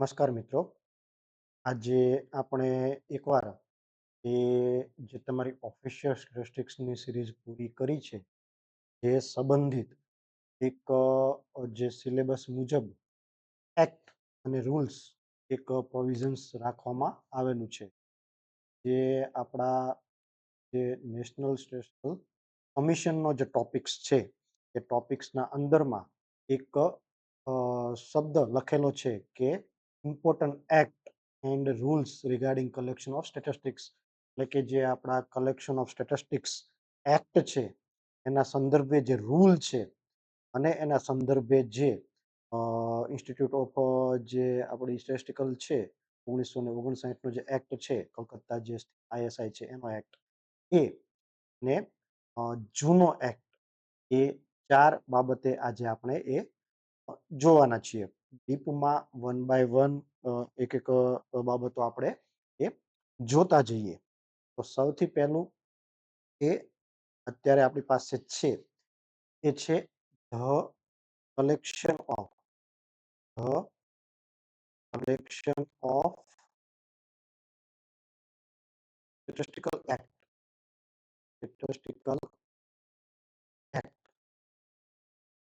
નમસ્કાર મિત્રો. આજે આપણે એકવાર એ જે તમારી ઓફિશિયલ સ્ટેટિસ્ટિક્સની સિરીઝ પૂરી કરી છે, જે સંબંધિત એક જે સિલેબસ મુજબ એક્ટ અને રૂલ્સ એક પ્રોવિઝન્સ રાખવામાં આવેલું છે. જે આપણા જે નેશનલ સ્ટેટિસ્ટિકલ કમિશનનો જે ટોપિક્સ છે, એ ટોપિક્સના અંદરમાં એક શબ્દ લખેલો છે કે important act and rules regarding collection of statistics, એટલે કે જે આપણા કલેક્શન ઓફ સ્ટેટિસ્ટિક્સ એક્ટ છે એના સંદર્ભે જે રૂલ છે અને એના સંદર્ભે જે ઇન્સ્ટિટ્યૂટ ઓફ જે આપણી સ્ટેટિસ્ટિકલ છે 1959નો જે એક્ટ છે, કલકત્તા જે આઈએસઆઈ છે એનો એક્ટ, એ ને જૂનો એક્ટ, એ 4 બાબતે આજે આપણે એ જોવાના છીએ. ડીપમાં વન બાય વન એક બાબતો આપણે એ જોતા જઈએ. તો સૌથી પહેલું એ અત્યારે આપણી પાસે છે, એ છે the collection of the collection of statistical act statistical act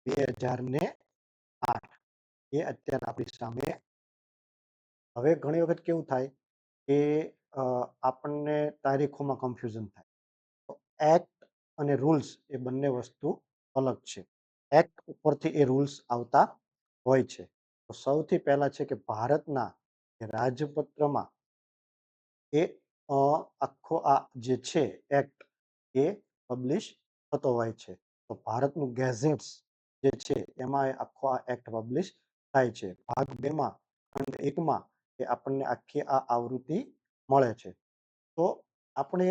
2008 એ અત્યારે આપણી સામે. હવે ઘણી વખત કેવું થાય કે આપણને તારીખોમાં કન્ફ્યુઝન થાય. તો એક્ટ અને રૂલ્સ એ બંને વસ્તુ અલગ છે. એક્ટ ઉપરથી એ રૂલ્સ આવતા હોય છે. તો સૌથી પહેલા છે કે ભારતના રાજપત્રમાં એ આખો આ જે છે એક્ટ, એ પબ્લિશ થતો હોય છે. તો ભારતનું ગેઝેટ્સ જે છે એમાં આખો આ એક્ટ પબ્લિશ થાય છે. ભાગ 2માં ખંડ 1માં એ આપણને આખી આ આવૃત્તિ મળે છે. તો આપણે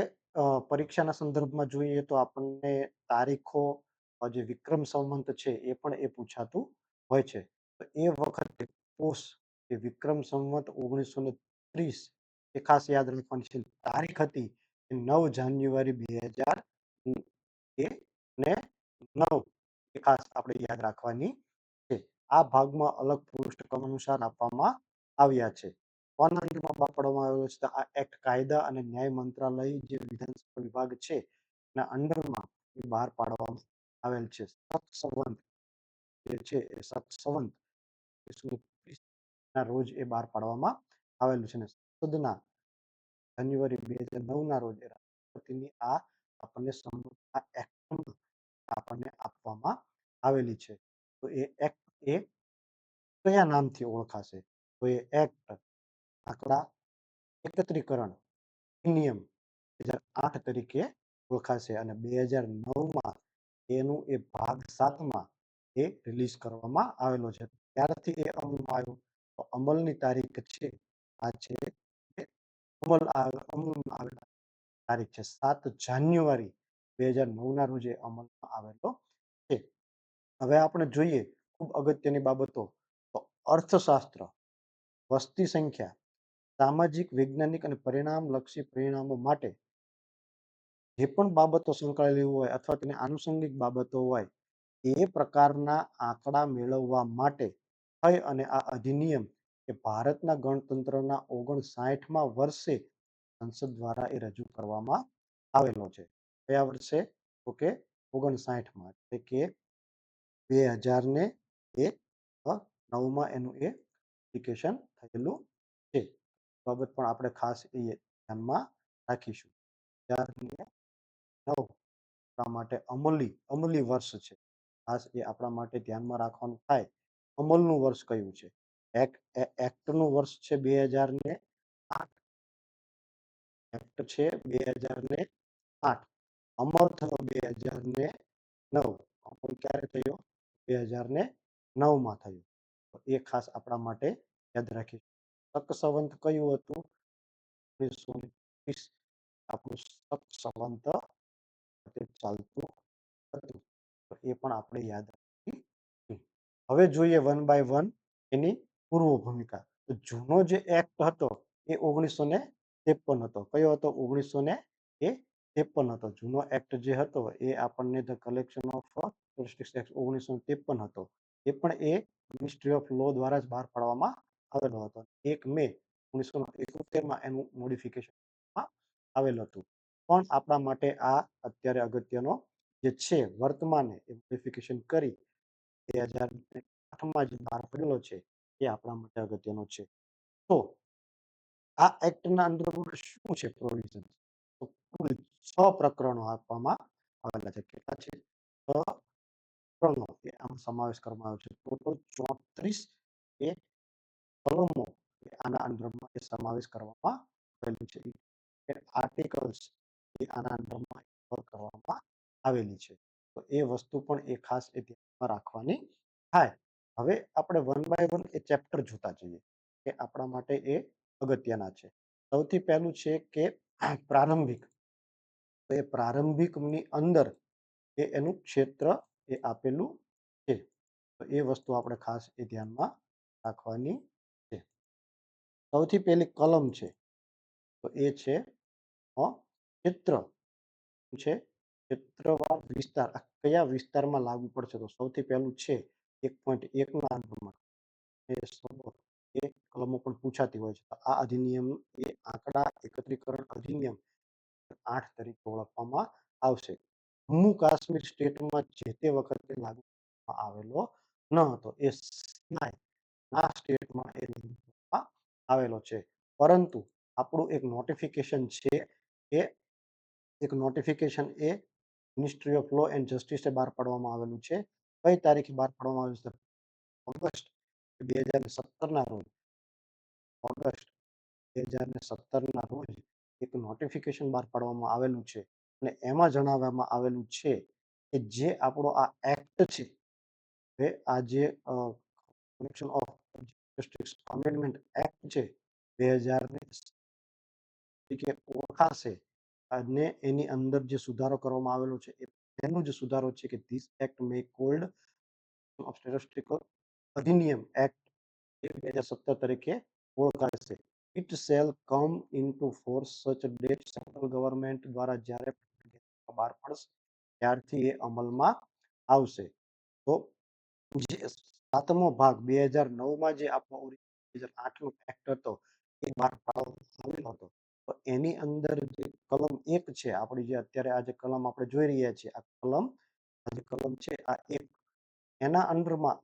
પરીક્ષાના સંદર્ભમાં જોઈએ તો આપણને તારીખો, જે વિક્રમ સંવત છે એ પણ એ પૂછાતું હોય છે. તો એ વખતે પોષ કે વિક્રમ સંવત 1930 એ ખાસ યાદ રાખવાની છે. તારીખ હતી એ 9 જાન્યુઆરી 2000 ને 9 એ ખાસ આપણે યાદ રાખવાની છે. આ ભાગમાં અલગ પૃષ્ઠક્રમ અનુસાર આપવામાં આવ્યા છે. માં બહાર પાડવામાં આવેલો છે. આ એક્ટ કાયદા અને ન્યાય મંત્રાલય જે વિધાનસભા વિભાગ છે એના અંડરમાં એ બહાર પાડવામાં આવેલ છે. સત સંવત જે છે એ સત સંવત 1930 ના રોજ એ બહાર પાડવામાં આવેલું છે. અને સંસદના જાન્યુઆરી 2009 ના રોજ રાષ્ટ્રપતિની આ આપણને આ એક્ટ આપણને આપવામાં આવેલી છે. તો એ એક્ટ એ કયા નામથી ઓળખાશે? તો એ એક્ટ આંકડા એકત્રીકરણ નિયમ 2008 તરીકે ઓળખાશે. અને 2009માં એનું એ ભાગ 7માં એ રિલીઝ કરવામાં આવેલો છે. ત્યારથી એ અમલમાં આવ્યું. તો અમલની તારીખ છે આ છે અમલમાં આવેલા તારીખ છે 7 જાન્યુઆરી 2009 ના રોજ અમલમાં આવેલો છે. હવે આપણે જોઈએ ખૂબ અગત્યની બાબતો. તો અર્થશાસ્ત્ર, વસ્તી સંખ્યા, સામાજિક, વૈજ્ઞાનિક અને પરિણામલક્ષી પરિણામો માટે જે પણ બાબતો સંકળાયેલી હોય અથવા તેને આનુષંગિક બાબતો હોય, એ પ્રકારના આંકડા મેળવવા માટે થઈ અને આ અધિનિયમ એ ભારતના ગણતંત્રના 59મા વર્ષે સંસદ દ્વારા એ રજૂ કરવામાં આવેલો છે. કયા વર્ષે? તો કે 59માં, એટલે કે 2009માં એનું એ એપ્લિકેશન થયેલું છે. બાબત પણ આપણે ખાસ એ ધ્યાનમાં રાખીશું. 2009 આપણા માટે અમલી વર્ષ છે. ખાસ એ આપણા માટે ધ્યાનમાં રાખવાનું થાય. અમલનું વર્ષ કયું છે? એક્ટનું વર્ષ છે 2008. એક્ટ છે 2008. અમલ થયો 2009. અમલ ક્યારે થયો? 2009માં થયો. તો એ ખાસ આપણા માટે યાદ રાખીશું. શક સંવત કયું હતું? 1930 આપણું શક સંવત ચાલતું હતું. તો એ પણ આપણે યાદ રાખી. હવે જોઈએ વન બાય વન એની પૂર્વ ભૂમિકા. તો જૂનો જે એક્ટ હતો એ 1953 હતો. કયો હતો? 1953 હતો. જૂનો એક્ટ જે હતો એ આપણને the collection of statistics act 1953 હતો. એ પણ એ મિનિસ્ટ્રી ઓફ લો દ્વારા જ બહાર પાડવામાં આવેલો હતો. 1 મે 1971 એનું મોડિફિકેશન આવેલું હતું. પણ આપણા માટે આ અત્યારે અગત્યનો જે છે વર્તમાને એ મોડિફિકેશન કરી 2008માં જે બહાર પડેલો છે એ આપણા માટે અગત્યનો છે. તો આ એક્ટના અંદર શું છે પ્રોવિઝન? તો કુલ 6 પ્રકરણો આપવામાં આવેલા છે. કેટલા છે? 6 પ્રકરણો એ આમાં સમાવેશ કરવામાં આવ્યો છે. ટોટલ 34 એ કલમો એ આના અંદરમાં એ સમાવેશ કરવામાં આવેલું છે. એ આર્ટિકલ્સ એ આના અંદરમાં કવર કરવામાં આવેલી છે. તો એ વસ્તુ પણ એ ખાસ એ ધ્યાનમાં રાખવાની થાય. હવે આપણે વન બાય વન એ ચેપ્ટર જોતા જઈએ કે આપણા માટે એ અગત્યના છે. સૌથી પહેલું છે કે પ્રારંભિક. તો એ પ્રારંભિકની અંદર એ એનું ક્ષેત્ર એ આપેલું છે. તો એ વસ્તુ આપણે ખાસ એ ધ્યાનમાં રાખવાની છે. સૌથી પહેલી કલમ છે તો એ છે ક્ષેત્ર છે ક્ષેત્રવાર વિસ્તાર. આ કયા વિસ્તારમાં લાગુ પડશે? તો સૌથી પહેલું છે 1.1ના અંદરમાં એ શબ્દો એ કલમો પણ પૂછાતી હોય છે. તો આ અધિનિયમ એ આંકડા એકત્રીકરણ અધિનિયમ 8 તરીકે ઓળખવામાં આવશે. જમ્મુ કાશ્મીર સ્ટેટમાં જે તે વખતે લાગુ કરવામાં આવેલો ન હતો. એ સિવાય આ સ્ટેટમાં એ લાગુ કરવામાં આવેલો છે. પરંતુ આપણું એક નોટિફિકેશન છે એ એક નોટિફિકેશન એ મિનિસ્ટ્રી ઓફ લો એન્ડ જસ્ટિસે બહાર પાડવામાં આવેલું છે. કઈ તારીખે બહાર પાડવામાં આવેલું છે? ઓગસ્ટ 2017ના રોજ ઓગસ્ટ 2017ના રોજ એક નોટિફિકેશન બહાર પાડવામાં આવેલું છે અને એમાં જણાવવામાં આવેલું છે કે જે આપણો આ એક્ટ છે એ આ જે commission of justice amendment act છે 2000 તરીકે ઓળખાશે અને એની અંદર જે સુધારો કરવામાં આવેલો છે એ પહેલો જ સુધારો છે કે this act may called of statistical અધિનિયમ એક્ટ 2017 તરીકે ઓળખાશે. It shall come into force such date central government દ્વારા જ્યારે બહાર પડશે ત્યારથી એ અમલમાં આવશે. તો જે 7મો ભાગ 2009માં જે આપણો 2008નો એક્ટ હતો એ બહાર પાડવામાં આવેલો હતો. તો એની અંદર જે કલમ 1 છે આપણી જે અત્યારે આ જે કલમ આપણે જોઈ રહ્યા છીએ આ કલમ છે આ 1 એના અંડરમાં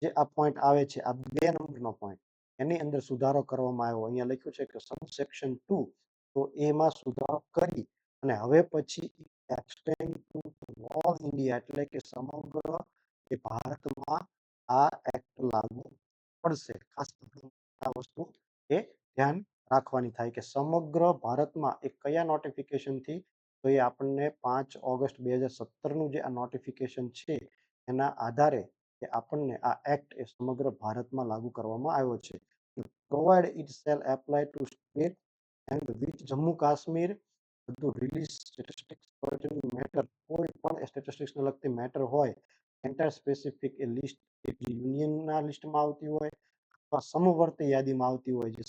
જે આ પોઈન્ટ આવે છે આ 2 નંબરનો પોઈન્ટ એની અંદર સુધારો કરવામાં આવ્યો. અહીંયા લખ્યું છે કે સબસેક્શન 2 તો એમાં સુધારો કરી અને હવે પછી એક્સટેન્ડ ટુ ઓલ ઇન્ડિયા એટલે કે સમગ્ર એ ભારતમાં આ એક્ટ લાગુ પડશે. ખાસ આ વસ્તુ એ ધ્યાન રાખવાની થાય કે સમગ્ર ભારતમાં એ કયા નોટિફિકેશનથી? તો એ આપણને 5 ઓગસ્ટ 2017નું જે આ નોટિફિકેશન છે એના આધારે એ આપણને આ એક્ટ એ સમગ્ર ભારતમાં લાગુ કરવામાં આવ્યો છે. Provide it shall apply to state and which Jammu Kashmir બધું રિલીઝ સ્ટેટિસ્ટિક્સ પર્ટેનિંગ મેટર કોઈ પણ સ્ટેટિસ્ટિક્સને લગતી મેટર હોય એન્ટાયર સ્પેસિફિક એ લિસ્ટ એ જે યુનિયનના લિસ્ટમાં આવતી હોય અથવા સમવર્તી યાદીમાં આવતી હોય જે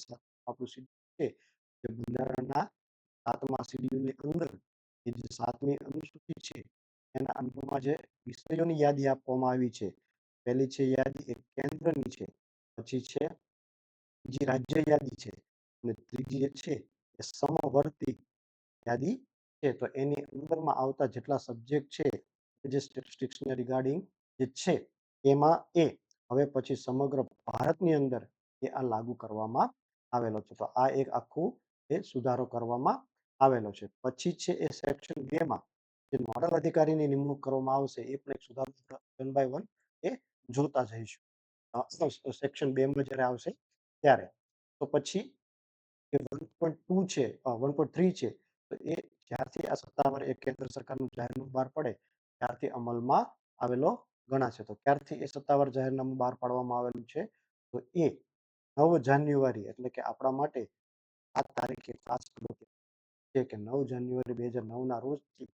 આપણું શેડ્યુલ છે જે બંધારણના 7મા શેડ્યુલની અંદર એ જે 7મી અનુસૂચિ છે એના અંદરમાં જે વિષયોની યાદી આપવામાં આવી છે. પહેલી છે યાદી એ કેન્દ્રની છે, પછી છે બીજી રાજ્ય યાદી છે અને ત્રીજી જે છે એ સમવર્તી યાદી છે. તો એની અંદરમાં આવતા જેટલા સબ્જેક્ટ છે જે સ્ટેટિસ્ટિક્સને રિગાર્ડિંગ જે છે એમાં એ હવે પછી સમગ્ર ભારતની અંદર એ આ લાગુ કરવામાં આવેલો છે. તો આ એક આખું એ સુધારો કરવામાં આવેલો છે. પછી છે એ સેક્શન 2માં જે નોડલ અધિકારીની નિમણૂક કરવામાં આવશે એ પણ એક સુધારો વન બાય વન એ જોતા જઈશું. સેક્શન 2માં જ્યારે આવશે ત્યારે. તો પછી જે 1.2 છે 1.3 છે તો એ જ્યારથી આ સત્તાવાર એ કેન્દ્ર સરકારનું જાહેરનામું બહાર પડે ત્યારથી અમલમાં આવેલો ગણાશે. તો ક્યારથી એ સત્તાવાર જાહેરનામું બહાર પાડવામાં આવેલું છે? તો એ 9 જાન્યુઆરી એટલે કે આપણા માટે આ તારીખે ખાસ છે કે 9 જાન્યુઆરી 2009ના રોજથી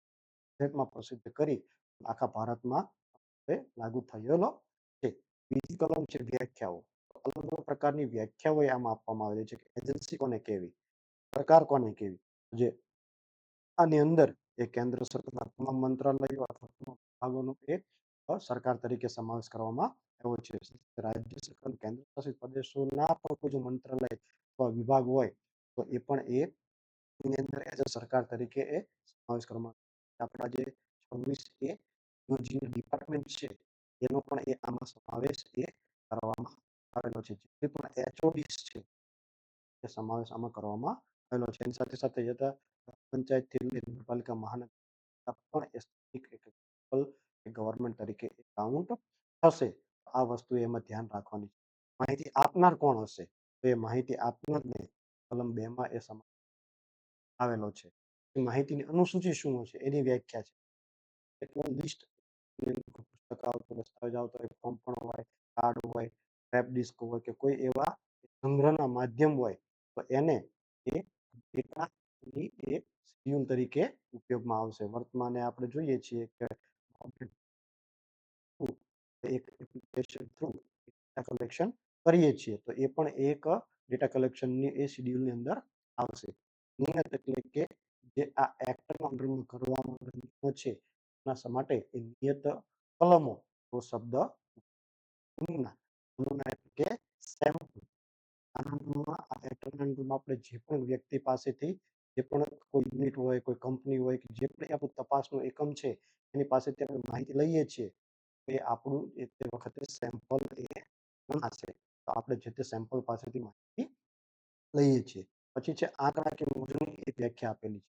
ગેઝેટમાં પ્રસિદ્ધ કરી આખા ભારતમાં હવે લાગુ થયેલો છે. બીજી કલમ છે વ્યાખ્યાઓ. અલગ અલગ પ્રકારની વ્યાખ્યાઓ આમાં આપવામાં આવેલી છે કે એજન્સી કોને કહેવી, સરકાર કોને કહેવી. જે આની અંદર એ કેન્દ્ર સરકારના તમામ મંત્રાલયો અથવા તમામ વિભાગોનો એક સરકાર તરીકે સમાવેશ કરવામાં એવો છે. રાજ્ય સરકાર, કેન્દ્ર શાસિત પ્રદેશોના પણ કોઈ જો મંત્રાલય અથવા વિભાગ હોય તો એ પણ એની અંદર એઝ અ સરકાર તરીકે એ સમાવેશ કરવામાં આપણા જે 26 જે ડિપાર્ટમેન્ટ છે એનો પણ આમાં સમાવેશ કરવામાં આવેલો છે. જે પણ એચઓડીસ છે એ સમાવેશ આમાં કરવામાં આવેલો છે. એની સાથે સાથે જતા પંચાયતથી લઈ નગરપાલિકા, મહાનગરપાલિકા પણ એક ગવર્મેન્ટ તરીકે કાઉન્ટ થશે. આ વસ્તુ એમાં ધ્યાન રાખવાની છે. માહિતી આપનાર કોણ હશે? તો એ માહિતી આપનારને કલમ 2 માં એ આવેલો છે. માહિતીની અનુસૂચિ શું હશે એની વ્યાખ્યા છે. એટલે લિસ્ટ પુસ્તક આવતું, દસ્તાવેજ આવતો હોય, ફોર્મ પણ હોય, કાર્ડ હોય, ટેપ ડિસ્ક હોય કે કોઈ એવા સંગ્રહના માધ્યમ હોય તો એને એ ડેટાની એક શેડ્યુલ તરીકે ઉપયોગમાં આવશે. વર્તમાને આપણે જોઈએ છીએ કે એક એપ્લિકેશન થ્રુ ડેટા કલેક્શન કરીએ છીએ તો એ પણ એક ડેટા કલેક્શનની એ શેડ્યુલની અંદર આવશે. નિયત એટલે કે જે આ એક્ટના અંડરમાં કરવામાં છે એના માટે એ નિયત કલમો તો શબ્દ નમૂના એટલે કે સેમ્પલ. આનંદમાં આ એક્ટના અંડરમાં આપણે જે પણ વ્યક્તિ પાસેથી જે પણ કોઈ યુનિટ હોય, કોઈ કંપની હોય કે જે પણ આપણું તપાસનું એકમ છે એની પાસેથી આપણે માહિતી લઈએ છીએ એ આપણું તે વખતે સેમ્પલ ગણાશે. તો આપણે જે તે સેમ્પલ પાસેથી માહિતી લઈએ છીએ. પછી છે આંકડાકીય મોજણી એક વ્યાખ્યા આપેલી છે.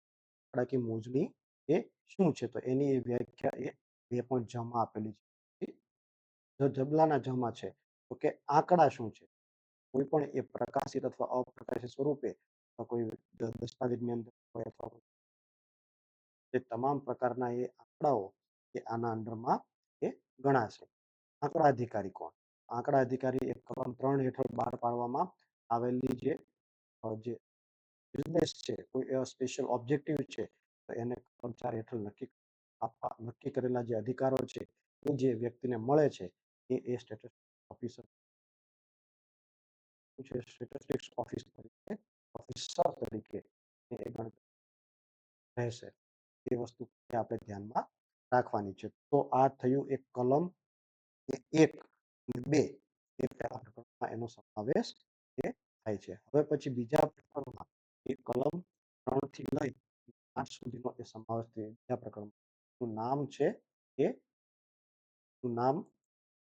આંકડાકીય મોજણી એ શું છે? તો એની એ વ્યાખ્યા એ 2.6 માં આપેલી છે. જબલાના જમા છે તો કે આંકડા શું છે? કોઈ પણ એ પ્રકાશિત અથવા અપ્રકાશિત સ્વરૂપે અથવા કોઈ દસ્તાવેજની અંદર હોય અથવા એ તમામ પ્રકારના એ આંકડાઓ એ આના અંડરમાં એ ગણાશે. આંકડા અધિકારી કોણ? આંકડા અધિકારી એ કલમ 3 હેઠળ બહાર પાડવામાં આવેલી જે બિઝનેસ છે, કોઈ એવા સ્પેશિયલ ઓબ્જેક્ટિવ છે તો એને કલમ 4 હેઠળ નક્કી કરેલા જે અધિકારો છે એ જે વ્યક્તિને મળે છે એ સ્ટેટિસ્ટિક્સ ઓફિસર છે. સ્ટેટિસ્ટિક્સ ઓફિસર તરીકે એ રહેશે. એ વસ્તુ આપણે ધ્યાનમાં રાખવાની છે. તો આ થયું એક કલમ 1 અને 2 એનો સમાવેશ થાય છે. હવે પછી બીજા પ્રકરણમાં એ કલમ 3 થી લઈ 8 સુધીનો એ સમાવેશ થાય. બીજા પ્રકરણનું નામ છે એ નામ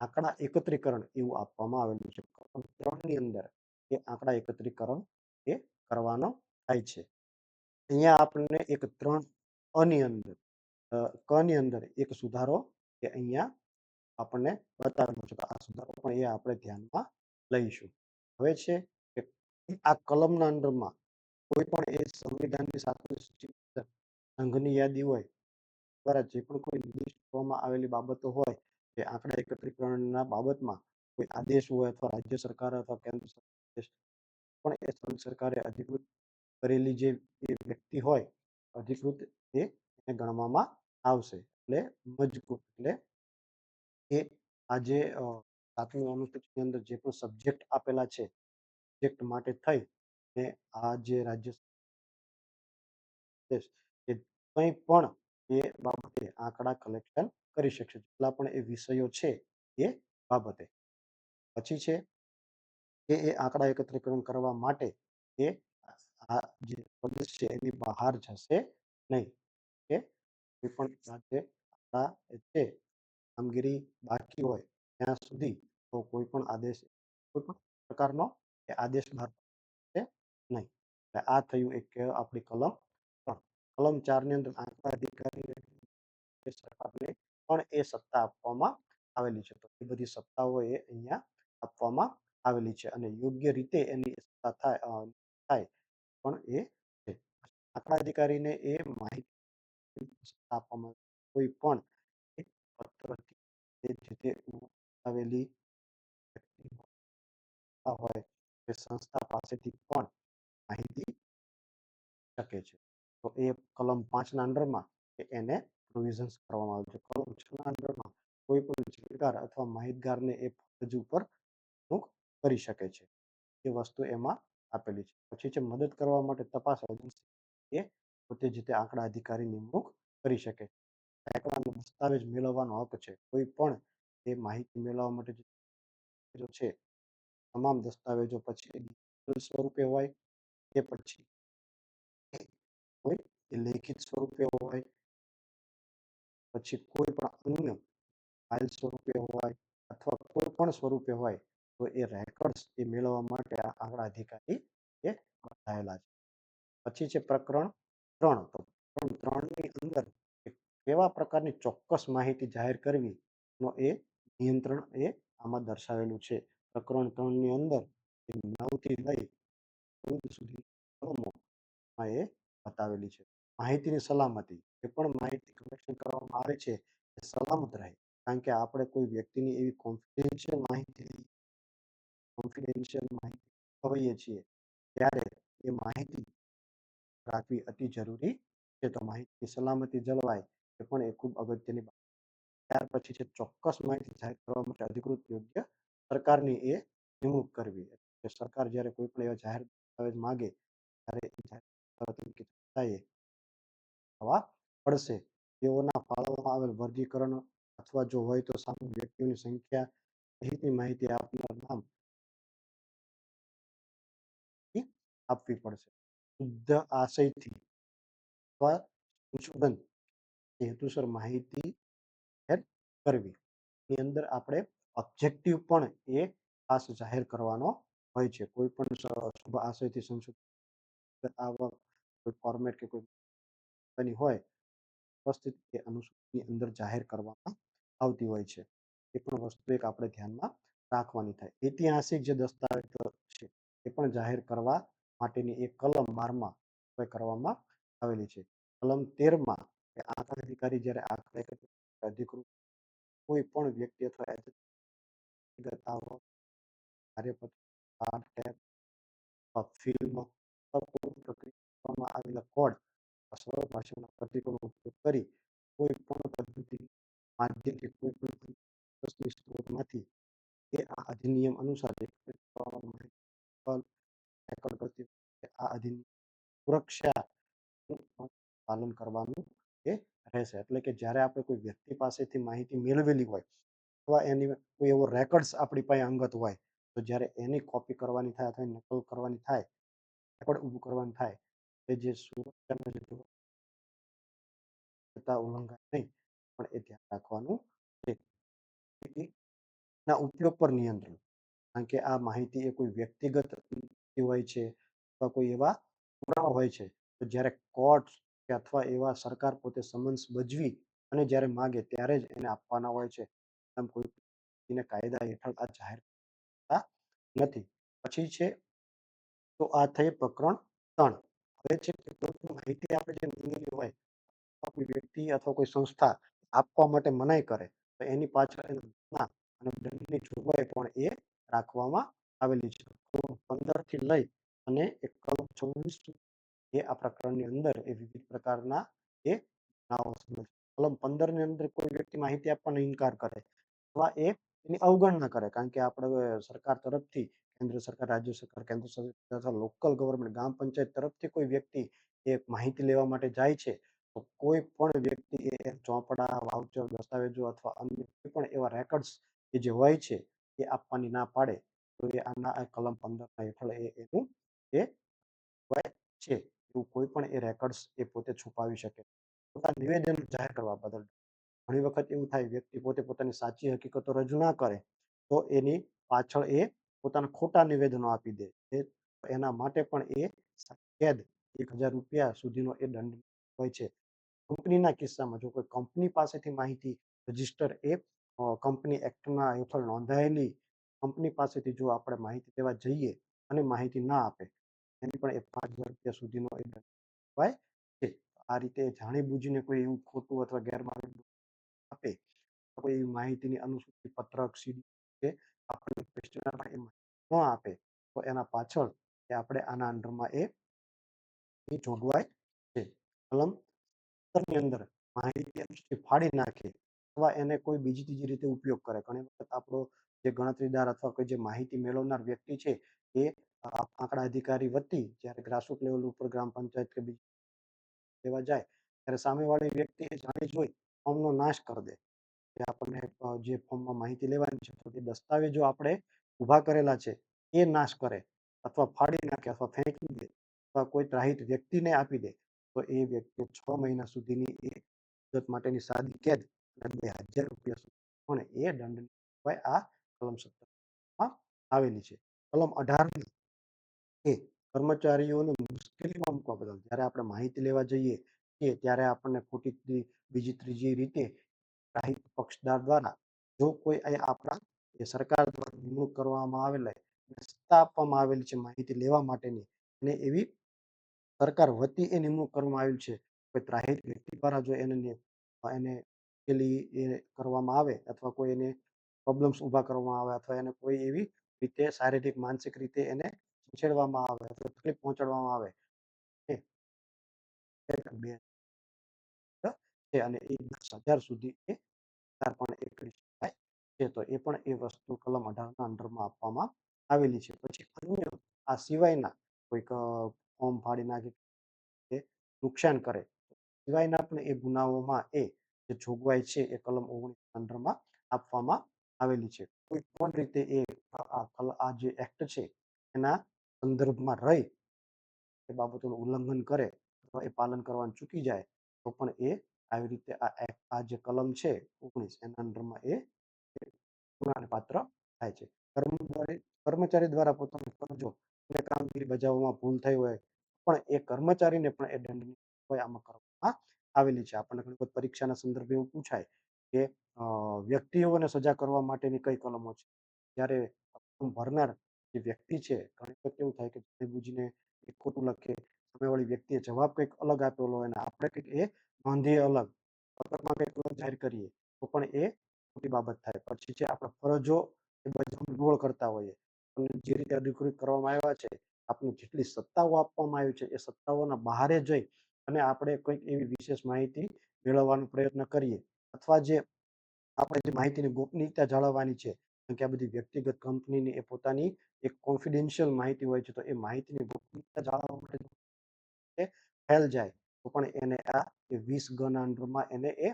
આંકડા એકત્રીકરણ એવું આપવામાં આવેલું છે. કલમ 3 ની અંદર એ આંકડા એકત્રીકરણ એ કરવાનો થાય છે. અહીંયા આપણને એક 3 ની અંદર ક ની અંદર એક સુધારો કે અહીંયા આપણને બતાવેલો છે. તો આ સુધારો પણ એ આપણે ધ્યાનમાં લઈશું. હવે છે કે આ કલમના અંડરમાં કોઈ પણ એ સંવિધાનની સાથે સંઘની યાદી હોય દ્વારા જે પણ કોઈ નિર્દિષ્ટ કરવામાં આવેલી બાબતો હોય કે આંકડા એકત્રીકરણના બાબતમાં કોઈ આદેશ હોય અથવા રાજ્ય સરકાર અથવા કેન્દ્ર સરકાર પણ એ સંઘ સરકારે અધિકૃત કરેલી જે વ્યક્તિ હોય અધિકૃત એને ગણવામાં આવશે. એટલે મજકૂર એટલે એ આજે 7મી અનુસૂચિની અંદર જે પણ સબ્જેક્ટ આપેલા છે સબ્જેક્ટ માટે થઈ ને આ જે રાજ્ય દેશ કે કંઈ પણ એ બાબતે આંકડા કલેક્શન કરી શકશે. જેટલા પણ એ વિષયો છે એ બાબતે. પછી છે કે એ આંકડા એકત્રીકરણ કરવા માટે એ આ જે પ્રદેશ છે એની બહાર જશે નહીં. કે કોઈ પણ રાજ્ય છે કામગીરી બાકી હોય ત્યાં સુધી તો કોઈ પણ આદેશ કોઈ પણ પ્રકારનો એ આદેશ બહાર પાડશે નહીં. એટલે આ થયું એક આપણી કલમ 3. કલમ 4 ની અંદર આંકડા અધિકારીને સરકારને પણ એ સત્તા આપવામાં આવેલી છે. તો એ બધી સત્તાઓ એ અહીંયા આપવામાં આવેલી છે અને યોગ્ય રીતે એની સત્તા થાય પણ એ છે. આંકડા અધિકારીને એ માહિતી આપવામાં કોઈ પણ એક પત્રથી જે તે આવેલી હોય કે સંસ્થા પાસેથી પણ માહિતી શકે છે. તો એ કલમ 5 ના અંડરમાં એને પ્રોવિઝન્સ કરવામાં આવે છે. કલમ 6 ના અંડરમાં કોઈ પણ જાણકાર અથવા માહિતગારને એ ફરજ ઉપર નિમણૂક કરી શકે છે. એ વસ્તુ એમાં આપેલી છે. પછી છે મદદ કરવા માટે તપાસ એજન્સી એ પોતે જે તે આંકડા અધિકારી નિમણૂક કરી શકે. આંકડાનો દસ્તાવેજ મેળવવાનો હક છે. કોઈ પણ એ માહિતી મેળવવા માટે દસ્તાવેજો છે, તમામ દસ્તાવેજો પછી ડિજિટલ સ્વરૂપે હોય કે પછી હોય એ લેખિત સ્વરૂપે હોય, પછી કોઈ પણ અન્ય ફાઇલ સ્વરૂપે હોય અથવા કોઈ પણ સ્વરૂપે હોય, તો એ રેકોર્ડ્સ એ મેળવવા માટે આ આંકડા અધિકારી એ બંધાયેલા છે. પછી છે પ્રકરણ 3. તો પ્રકરણ 3 ની અંદર કેવા પ્રકારની ચોક્કસ માહિતી જાહેર કરવી નો એ નિયંત્રણ એ આમાં દર્શાવેલું છે. પ્રકરણ 3 ની અંદર 9 થી લઈ 14 સુધી કલમોમાં એ બતાવેલી છે. માહિતીની સલામતી, જે પણ માહિતી કલેક્શન કરવામાં આવે છે એ સલામત રહે, કારણ કે આપણે કોઈ વ્યક્તિની એવી કોન્ફિડેન્શિયલ માહિતી ખોવાઈએ છીએ, ત્યારે એ માહિતી રાખવી અતિ જરૂરી છે. તો માહિતીની સલામતી જળવાય એ પણ એ ખૂબ અગત્યની બાબત. ત્યાર પછી છે ચોક્કસ માહિતી જાહેર કરવા માટે અધિકૃત યોગ્ય સરકારની એ નિમણૂક કરવી. એટલે સરકાર જ્યારે કોઈ પણ એવા જાહેર દસ્તાવેજ માંગે ત્યારે એ જાહેર તરીકે જનતાએ થવા પડશે. તેઓના ફાળવવામાં આવેલ વર્ગીકરણ અથવા જો હોય તો સામેલ વ્યક્તિઓની સંખ્યા સહિતની માહિતી આપનાર નામ આપવી પડશે. શુદ્ધ આશયથી અથવા સંશોધન હેતુસર માહિતી જાહેર કરવી. એની અંદર આપણે ઓબ્જેક્ટિવ પણ એ ખાસ જાહેર કરવાનો હોય છે. કોઈ પણ શુભ આશયથી સંશોધન આવક, કોઈ ફોર્મેટ કે કોઈ બની હોય વ્યવસ્થિત એ અનુસૂચિની અંદર જાહેર કરવામાં આવતી હોય છે. એ પણ વસ્તુ એક આપણે ધ્યાનમાં રાખવાની થાય. ઐતિહાસિક જે દસ્તાવેજો છે એ પણ જાહેર કરવા માટેની એક કલમ 12 કરવામાં આવેલી છે. કલમ 13 એ આંકડા અધિકારી જ્યારે આંકડા અધિકૃત કોઈ પણ વ્યક્તિ અથવા વ્યક્તિગત આવક, કાર્યપત્ર, કાર્ડ, ટેગ, ફિલ્મ અથવા કોઈ પ્રક્રિયા આવેલા કોડ સરળ ભાષાના પ્રતીકોનો ઉપયોગ કરી કોઈ પણ પદ્ધતિ માધ્યમથી કોઈ પણ સ્ત્રોતમાંથી એ આ અધિનિયમ અનુસાર રેકોર્ડ કરતી આ અધિનિયમ સુરક્ષાનું પાલન કરવાનું એ રહેશે. એટલે કે જ્યારે આપણે કોઈ વ્યક્તિ પાસેથી માહિતી મેળવેલી હોય અથવા એની કોઈ એવો રેકોર્ડ્સ આપણી પાસે અંગત હોય, તો જ્યારે એની કોપી કરવાની થાય અથવા નકલ કરવાની થાય, રેકોર્ડ ઊભું કરવાનું થાય, એ જે સુરક્ષાના જે ઉલ્લંઘન નહીં, પણ એ ધ્યાન રાખવાનું છે. ના ઉપયોગ પર નિયંત્રણ, કારણ કે આ માહિતી એ કોઈ વ્યક્તિગત હોય છે અથવા કોઈ એવા પુરાવા હોય છે, તો જ્યારે કોર્ટ કે અથવા એવા સરકાર પોતે સમન્સ બજવી અને જ્યારે માગે ત્યારે જ એને આપવાના હોય છે. આમ કોઈ કાયદા હેઠળ આ જાહેર કરતા નથી. પછી છે તો આ થઈ પ્રકરણ 3. હવે છે કે કોઈ પણ માહિતી આપણે જે મેળવેલી હોય, કોઈ વ્યક્તિ અથવા કોઈ સંસ્થા આપવા માટે મનાઈ કરે તો એની પાછળ એના અને દંડની જોગવાઈ પણ એ રાખવામાં આવેલી છે. કલમ 15 થી લઈ અને કલમ 24 એ આ પ્રકરણની અંદર એ વિવિધ પ્રકારના એ કલમ 15 ની અંદર કોઈ વ્યક્તિ માહિતી આપવાનો ઇનકાર કરે અથવા એ એની અવગણના કરે, કારણ કે આપણે સરકાર તરફથી કેન્દ્ર સરકાર, રાજ્ય સરકાર, કેન્દ્ર સરકાર અથવા લોકલ ગવર્મેન્ટ, ગ્રામ પંચાયત તરફથી કોઈ વ્યક્તિ એ માહિતી લેવા માટે જાય છે, તો કોઈ પણ વ્યક્તિ એ ચોપડા, વાઉચર, દસ્તાવેજો અથવા અન્ય કોઈ પણ એવા રેકોર્ડ્સ કે જે હોય છે એ આપવાની ના પાડે તો એ આના કલમ 15 હેઠળ એનું એ હોય છે. એવું કોઈ પણ એ રેકોર્ડ્સ એ પોતે છુપાવી શકે. પોતાના નિવેદન જાહેર કરવા બદલ ઘણી વખત એવું થાય, વ્યક્તિ પોતે પોતાની સાચી હકીકતો રજૂ ના કરે તો એની પાછળ એ પોતાના ખોટા નિવેદનો આપી દે. એના માટે પણ એ કેદ ₹1000 સુધીનો એ દંડ હોય છે. કંપનીના કિસ્સામાં જો કોઈ કંપની પાસેથી માહિતી રજિસ્ટર એ કંપની એક્ટના હેઠળ નોંધાયેલી કંપની પાસેથી જો આપણે માહિતી લેવા જઈએ અને માહિતી ના આપે, એની પણ એ ₹5000 સુધીનો એ દંડ હોય છે. આ રીતે જાણીબુજીને કોઈ એવું ખોટું અથવા ગેરમાર્ગે આપે, કોઈ એવી માહિતીની અનુસૂચિ પત્રક, સીડી કે આપણને ક્વેશ્ચનમાં ન આપે તો એના પાછળ એ આપણે આના અંડરમાં એ જોગવાઈ છે. કલમ 17 ની અંદર માહિતી ફાડી નાખે અથવા એને કોઈ બીજી ત્રીજી રીતે ઉપયોગ કરે. ઘણી વખત આપણો જે ગણતરીદાર અથવા કોઈ જે માહિતી મેળવનાર વ્યક્તિ છે એ આંકડા અધિકારી વતી જ્યારે ગ્રાસરૂટ લેવલ ઉપર ગ્રામ પંચાયત કે બીજી લેવા જાય ત્યારે સામેવાળી વ્યક્તિ એ જાણી જોઈ ફોર્મનો નાશ કરી દે. કે આપણને જે ફોર્મમાં માહિતી લેવાની છે તો તે દસ્તાવેજો આપણે ઊભા કરેલા છે એ નાશ કરે અથવા ફાડી નાખે અથવા ફેંકી દે અથવા કોઈ ત્રાહિત વ્યક્તિને આપી દે તો એ વ્યક્તિ 6 મહિના સુધીની એ મુદત માટેની સાદી કેદ અને 2,000 રૂપિયા સુધી પણ એ દંડની જોગવાઈ આ કલમ 17 આવેલી છે. કલમ 18 એ કર્મચારીઓને મુશ્કેલીમાં મૂકવા બદલ જ્યારે આપણે માહિતી લેવા જઈએ છીએ ત્યારે આપણને ખોટી બીજી ત્રીજી રીતે ત્રાહિત પક્ષદાર દ્વારા જો કોઈ આપણા એ સરકાર દ્વારા નિમણૂક કરવામાં આવેલા સત્તા આપવામાં આવેલી છે માહિતી લેવા માટેની અને એવી સરકાર વતી એ નિમણૂક કરવામાં આવેલ છે. કોઈ ત્રાહિત વ્યક્તિ દ્વારા જો એને મુશ્કેલી એ કરવામાં આવે અથવા કોઈ એને પ્રોબ્લેમ્સ ઊભા કરવામાં આવે અથવા એને કોઈ એવી રીતે શારીરિક માનસિક રીતે એને છેડવામાં આવે અથવા તકલીફ પહોંચાડવામાં આવે એ બે છે અને એ 10,000 સુધી એ પણ એ કરી શકાય છે. તો એ પણ એ વસ્તુ કલમ 18 ના અંડરમાં આપવામાં આવેલી છે. પછી અન્ય આ સિવાયના કોઈક ફોર્મ ફાડી નાખે કે નુકસાન કરે સિવાયના પણ એ ગુનાઓમાં એ જે જોગવાઈ છે એ કલમ 19 અંડરમાં આપવામાં આવેલી છે. કોઈ પણ રીતે એ આ જે એક્ટ છે એના સંદર્ભમાં રહી એ બાબતોનું ઉલ્લંઘન કરે અથવા એ પાલન કરવાનું ચૂકી જાય તો પણ એ આવી રીતે આ જે કલમ છે 19 એના અંડરમાં એ ગુનાને પાત્ર થાય છે. કર્મચારી દ્વારા પોતાની ફરજો અને કામગીરી બજાવવામાં ભૂલ થઈ હોય પણ એ કર્મચારીને પણ એ દંડની જોગવાઈ આમાં કરવામાં આવેલી છે. આપણને ઘણી વખત પરીક્ષાના સંદર્ભે એવું પૂછાય કે વ્યક્તિઓને સજા કરવા માટેની કઈ કલમો છે. જ્યારે ભરનાર જે વ્યક્તિ છે ઘણી વખત એવું થાય કે જાણીબૂજીને એ ખોટું લખે સામેવાળી વ્યક્તિએ જવાબ કંઈક અલગ આપેલો હોય અને આપણે કંઈક એ નોંધીએ અલગ પત્રકમાં કંઈક અલગ જાહેર કરીએ તો પણ એ ખોટી બાબત થાય. પછી છે આપણે ફરજો એ બજાવવાની ડોળ કરતા હોઈએ અને જે રીતે અધિકૃત કરવામાં આવ્યા છે આપણને જેટલી સત્તાઓ આપવામાં આવી છે એ સત્તાઓના બહારે જઈ અને આપણે કંઈક એવી વિશેષ માહિતી મેળવવાનો પ્રયત્ન કરીએ અથવા જે આપણે જે માહિતીની ગોપનીયતા જાળવવાની છે કારણ કે આ બધી વ્યક્તિગત કંપનીની એ પોતાની એક કોન્ફિડેન્શિયલ માહિતી હોય છે તો એ માહિતીની ગોપનીયતા જાળવવા માટે ફેલ જાય તો પણ એને આ 20 ગના અંડરમાં એને એ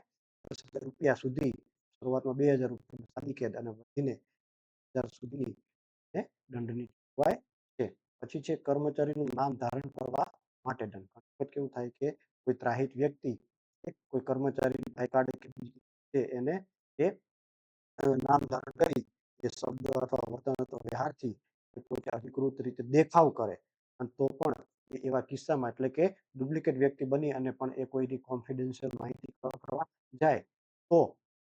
10,000 રૂપિયા સુધી શરૂઆતમાં 2,000 રૂપિયા સાદી કેદ અને વધીને 1,000 સુધી એ દંડની જોગવાઈ છે. પછી છે કર્મચારીનું નામ ધારણ કરવા માટે દંડ. ઘણી વખત કેવું થાય કે કોઈ ત્રાહિત વ્યક્તિ કોઈ કર્મચારી આઈ કાર્ડ કે એને એ નામ ધારણ કરી એ શબ્દ અથવા વર્તન અથવા વ્યવહારથી અધિકૃત રીતે દેખાવ કરે અને તો પણ એવા કિસ્સામાં એટલે કે ડુપ્લિકેટ વ્યક્તિ બની અને પણ એ કોઈની કોન્ફિડન્શિયલ માહિતી કરવા જાય તો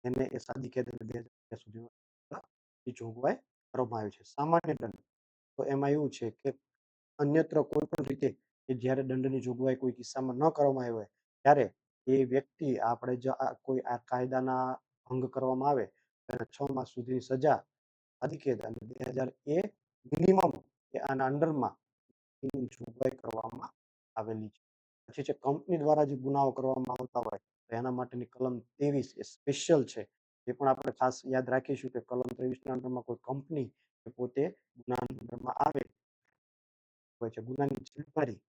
એને એ સાદી કેદ અને 2,000 રૂપિયા સુધીની જોગવાઈ કરવામાં આવી છે. સામાન્ય દંડ તો એમાં એવું છે કે અન્યત્ર કોઈ પણ રીતે કે જ્યારે દંડની જોગવાઈ કોઈ કિસ્સામાં ન કરવામાં આવી હોય ત્યારે એ વ્યક્તિ આપણે જો કોઈ આ કાયદાના ભંગ કરવામાં આવે તો 6 માસ સુધીની સજા સાદી કેદ અને 2,000 એ મિનિમમ એ આના અંડરમાં એની જોગવાઈ કરવામાં આવેલી છે. પછી છે કંપની દ્વારા જે ગુનાઓ કરવામાં આવતા હોય તો એના માટેની કલમ 23 એ સ્પેશિયલ છે. એ પણ આપણે ખાસ યાદ રાખીશું કે કલમ 23 ના અંડરમાં કોઈ કંપની પોતે ગુનાના અંડરમાં આવે હોય છે ગુનાની જાણકારી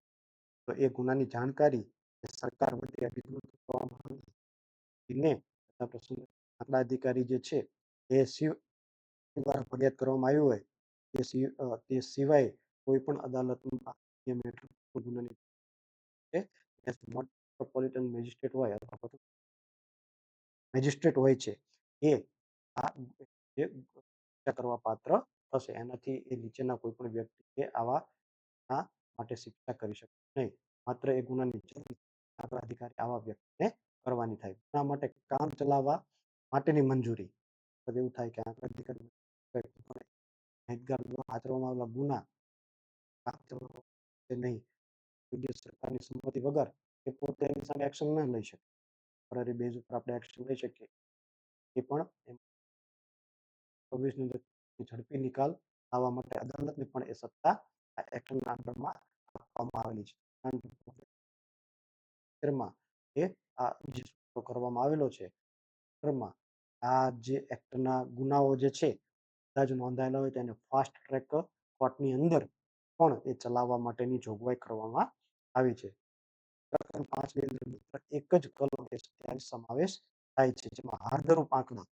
તો એ ગુનાની જાણકારી સરકાર વતી અધિકૃત કરવામાં આવીને આંકડા અધિકારી જે છે એ દ્વારા ફરિયાદ કરવામાં આવી હોય તે સિવાય કોઈ પણ અદાલતમાં ગુનાની મેટ્રોપોલિટન મેજિસ્ટ્રેટ હોય અથવા મેજિસ્ટ્રેટ હોય છે એ આ કરવા પાત્ર થશે. એનાથી એ નીચેના કોઈ પણ વ્યક્તિ આવા માટે શિક્ષા કરી શકે નહીં. માત્ર એ ગુનાની અધિકારી આવા વ્યક્તિને કરવાની થાય. એના માટે કામ ચલાવવા માટેની મંજૂરી એવું થાય કે આંકડા અધિકારી આચરવામાં આવેલા ગુના નહીં યોગ્ય સરકારની સંમતિ વગર એ પોતે એની સામે એક્શન ન લઈ શકે. ટેમ્પરરી બેઝ ઉપર આપણે એક્શન લઈ શકીએ એ પણ 26 ઝડપી નિકાલ લાવવા માટે અદાલતને પણ એ સત્તા આ એક્ટના અંડરમાં આપવામાં આવેલી છે. એ આ જે કરવામાં આવેલો છે આ જે એક્ટના ગુનાઓ જે છે બધા જ નોંધાયેલા હોય તેને ફાસ્ટ ટ્રેક કોર્ટની અંદર પણ એ ચલાવવા માટેની જોગવાઈ કરવામાં આવી છે. પ્રકરણ 5 ની અંદર એક જ કલમ સમાવેશ થાય છે જેમાં હાર્દરૂપ આંકડા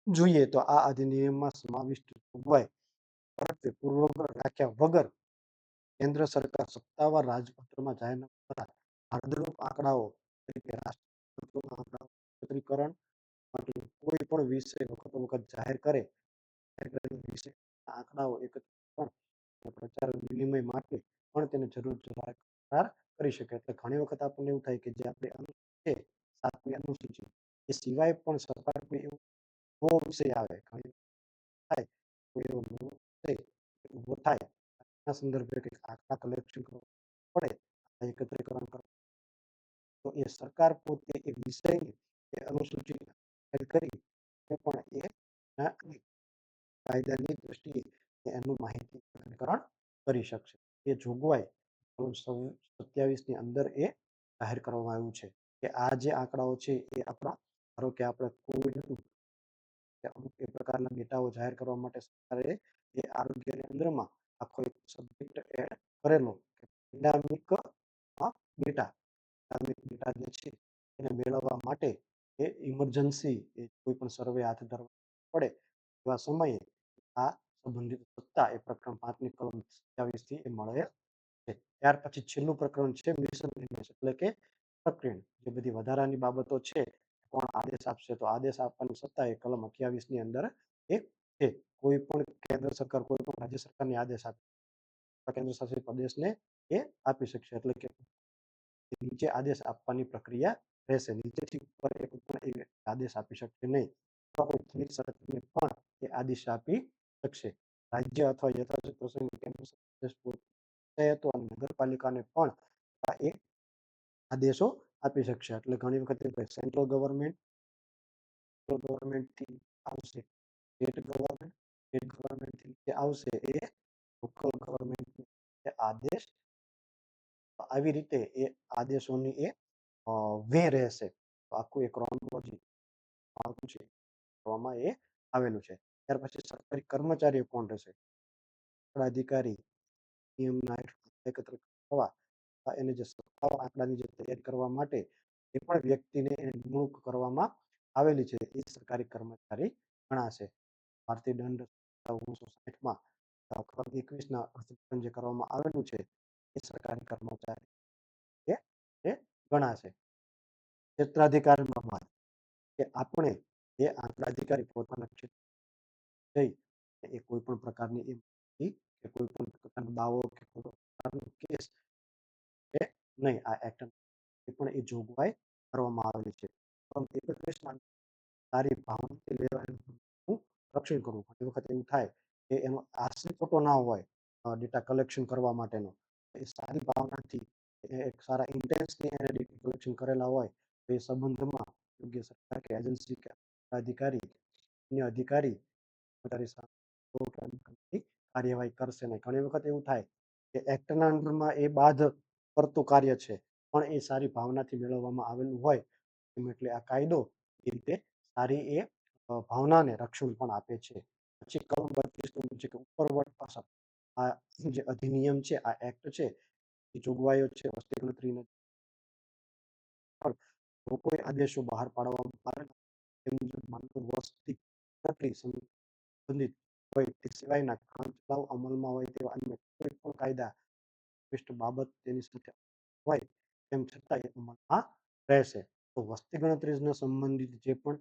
જોઈએ તો આ અધિનિયમમાં સમાવિષ્ટ જોગવાઈ ફરતે પૂર્વગ્રહ રાખ્યા વગર કેન્દ્ર સરકાર સત્તાવાર રાજપત્રમાં જાહેરનામા દ્વારા આધારરૂપ આંકડાઓ તરીકે રાષ્ટ્રીય આંકડાઓ એકત્રીકરણ માટે કોઈ પણ વિષય વખત જાહેર કરે વિષય આંકડાઓ એકત્રીકરણ અને પ્રચાર વિનિમય માટે પણ તેને જરૂર કરાર કરી શકે. એટલે ઘણી વખત આપણને એવું થાય કે જે આપણે અનુસૂચિ છે 7મી અનુસૂચિ એ સિવાય પણ સરકાર કોઈ એવો નવો વિષય આવે ઘણી થાય કોઈ એવો નવો વિષય ઊભો થાય એના સંદર્ભે કંઈક આંકડા કલેક્શન કરવું પડે એકત્રીકરણ કરવું તો એ સરકાર પોતે એ વિષયની એ અનુસૂચિ કરી પણ એ કાયદાની દ્રષ્ટિએ એનું માહિતીકરણ કરી શકશે. એ જોગવાઈ કલમ 27 ની અંદર એ જાહેર કરવામાં આવ્યું છે કે આ જે આંકડાઓ છે એ આપણા ધારો કે આપણે કોવિડ હતું અમુક એ પ્રકારના ડેટાઓ જાહેર કરવા માટે સરકારે એ આરોગ્યની અંદરમાં આખો એક સબ્જેક્ટ એડ કરેલો કે પેન્ડેમિક ડેટા ડેટા જે છે એને મેળવવા માટે એ ઇમરજન્સી એ કોઈ પણ સર્વે હાથ ધરવા પડે એવા સમયે આ સંબંધિત સત્તા એ પ્રકરણ 5ની કલમ 27 થી એ મળે છે. ત્યાર પછી છેલ્લું પ્રકરણ છે મિસલેનિયસ એટલે કે પ્રકરણ જે બધી વધારાની બાબતો છે કોણ આદેશ આપશે તો આદેશ આપવાની સત્તા એ કલમ 28ની અંદર એ છે. કોઈ પણ કેન્દ્ર સરકાર કોઈ પણ રાજ્ય સરકારને આદેશ આપે કેન્દ્ર શાસિત પ્રદેશને એ આપી શકશે એટલે કે નીચે આદેશ આપવાની પ્રક્રિયા રહેશે નીચેથી ઉપર એક પણ આદેશ આપી શકશે નહીં સરકારને પણ એ આદેશ આપી શકશે રાજ્ય અથવા યથાર્થ પ્રસંગે કેન્દ્ર પંચાયતો અને નગરપાલિકાને પણ એ આદેશો આપી શકશે એટલે ઘણી વખત સેન્ટ્રલ ગવર્મેન્ટથી આવશે સ્ટેટ ગવર્મેન્ટથી જે આવશે એ લોકલ ગવર્મેન્ટ આદેશ આવી રીતે એ આદેશોની એ વે રહેશે આખું એક ક્રોનોલોજી માળખું છે કરવામાં એ આવેલું છે. ત્યાર પછી સરકારી કર્મચારીઓ કોણ રહેશે અધિકારી નિયમના એકત્ર થવા એને જે સત્તાવાર આંકડાની જે તૈયારી કરવા માટે એ પણ વ્યક્તિને નિમણૂક કરવામાં આવેલી છે એ સરકારી કર્મચારી ગણાશે. ભારતીય દંડ 1960માં કલમ 21ના અર્થઘટન જે કરવામાં આવેલું છે એ સરકારી કર્મચારી એ ગણાશે. ક્ષેત્રાધિકારીમાં વાત કે આપણે એ આંકડા અધિકારી પોતાના ક્ષેત્ર જઈ એ કોઈ પણ પ્રકારની કે કોઈ પણ પ્રકારનો દાવો કે કોઈ પ્રકારનો કેસ એ નહીં આ એક્ટ પણ એ જોગવાઈ કરવામાં આવેલી છે. કલમ 31માં સારી ભાવનાથી લેવાનું રક્ષણ કરવું ઘણી વખત એવું થાય કે એનો આશ્રિત ફોટો ના હોય ડેટા કલેક્શન કરવા માટેનો એ સારી ભાવનાથી એક સારા ઇન્ટેન્સથી એને ડેટા કલેક્શન કરેલા હોય તો એ સંબંધમાં યોગ્ય સરકાર કે એજન્સી કે અધિકારી અન્ય અધિકારી કાર્યવાહી કરશે નહીં. ઘણી વખત એવું થાય કે એક્ટના અંડરમાં એ બાધ કરતું કાર્ય છે પણ એ સારી ભાવનાથી મેળવવામાં આવેલું હોય એટલે આ કાયદો એ રીતે સારી એ ભાવનાને રક્ષણ પણ આપે છે. પછી કલમ 32 છે કે ઉપરવટ પાસા આ જે અધિનિયમ છે આ એક્ટ છે એ જોગવાઈઓ છે વસ્તી ગણતરીને જો કોઈ આદેશો બહાર પાડવામાં આવે વસ્તી ગણતરી સંબંધિત હોય તે સિવાયના કામચલાઉ અમલમાં હોય તેવા અન્ય કોઈ પણ કાયદા બાબત તેની સાથે હોય તેમ છતાં એ અમલમાં રહેશે. તો વસ્તી ગણતરીને સંબંધિત જે પણ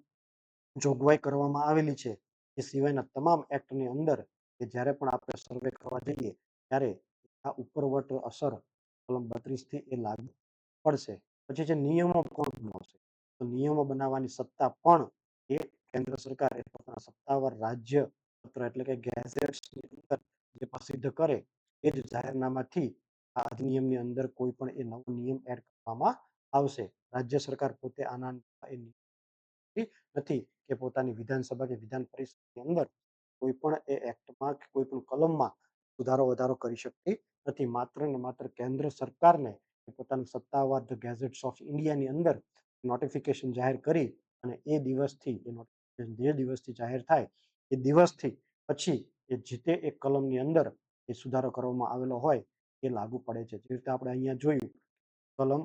જોગવાઈ કરવામાં આવેલી છે એ સિવાયના તમામ એક્ટની અંદર કે જ્યારે પણ આપણે સર્વે કરવા જઈએ ત્યારે આ ઉપરવટ અસર કલમ 32થી એ લાગુ પડશે. પછી જે નિયમો કોણ બનાવશે તો નિયમો બનાવવાની સત્તા પણ એ કેન્દ્ર સરકાર એ પોતાના સત્તાવાર રાજ્ય પત્ર એટલે કે ગેઝેટ્સની અંદર જે પ્રસિદ્ધ કરે એ જ જાહેરનામાથી આ અધિનિયમની અંદર કોઈ પણ એ નવો નિયમ એડ કરવામાં આવશે. રાજ્ય સરકાર પોતે આના નથી કે પોતાની વિધાનસભા કે વિધાન પરિષદની અંદર કોઈ પણ એ એક્ટમાં કે કોઈ પણ કલમમાં સુધારો વધારો કરી શકતી નથી. માત્ર ને માત્ર કેન્દ્ર સરકારને પોતાનું સત્તાવાર ધ ગેઝેટ્સ ઓફ ઇન્ડિયાની અંદર નોટિફિકેશન જાહેર કરી અને એ દિવસથી એ નોટિફિકેશન જે દિવસથી જાહેર થાય એ દિવસથી પછી એ જે તે એક કલમની અંદર એ સુધારો કરવામાં આવેલો હોય એ લાગુ પડે છે. જે રીતે આપણે અહીંયા જોયું કલમ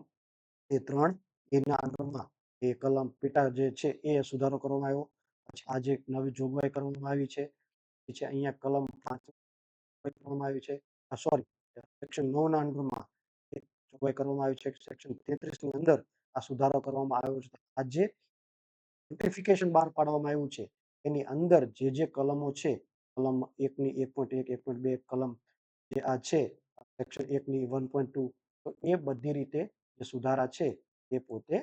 3 એના અંદરમાં એ કલમ પેટા જે છે એ સુધારો કરવામાં આવ્યો પછી આજે એક નવી જોગવાઈ કરવામાં આવી છે. એ છે અહીંયા કલમ 5 કરવામાં આવી છે. સોરી, સેક્શન 9 ના અંડરમાં એક જોગવાઈ કરવામાં આવી છે. સેક્શન 33 ની અંદર આ સુધારો કરવામાં આવ્યો છે. આજે નોટિફિકેશન બહાર પાડવામાં આવ્યું છે. એની અંદર જે કલમો છે, કલમ 1 ની 1.1, 1.2 કલમ જે આ છે, સેક્શન 1 ની 1.2, તો એ બધી રીતે જે સુધારા છે એ પોતે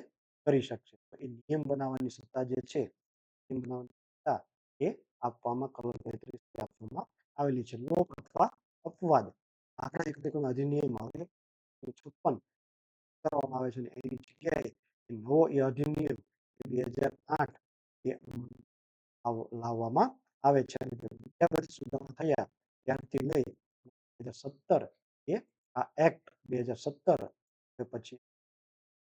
કરી શકશે. તો એ નિયમ બનાવવાની સત્તા જે છે, નિયમ બનાવવાની સત્તા એ આપવામાં કલમ 33 આપવામાં આવેલી છે. લોક અથવા અપવાદ આંકડા એકત્રીકરણ અધિનિયમ હવે 56 કરવામાં આવે છે અને એની જગ્યાએ નવો એ અધિનિયમ 2008 એ લાવવામાં આવે છે અને બીજા બધા સુધારા થયા ત્યારથી લઈ 2017 એ આ એક્ટ 2017 પછી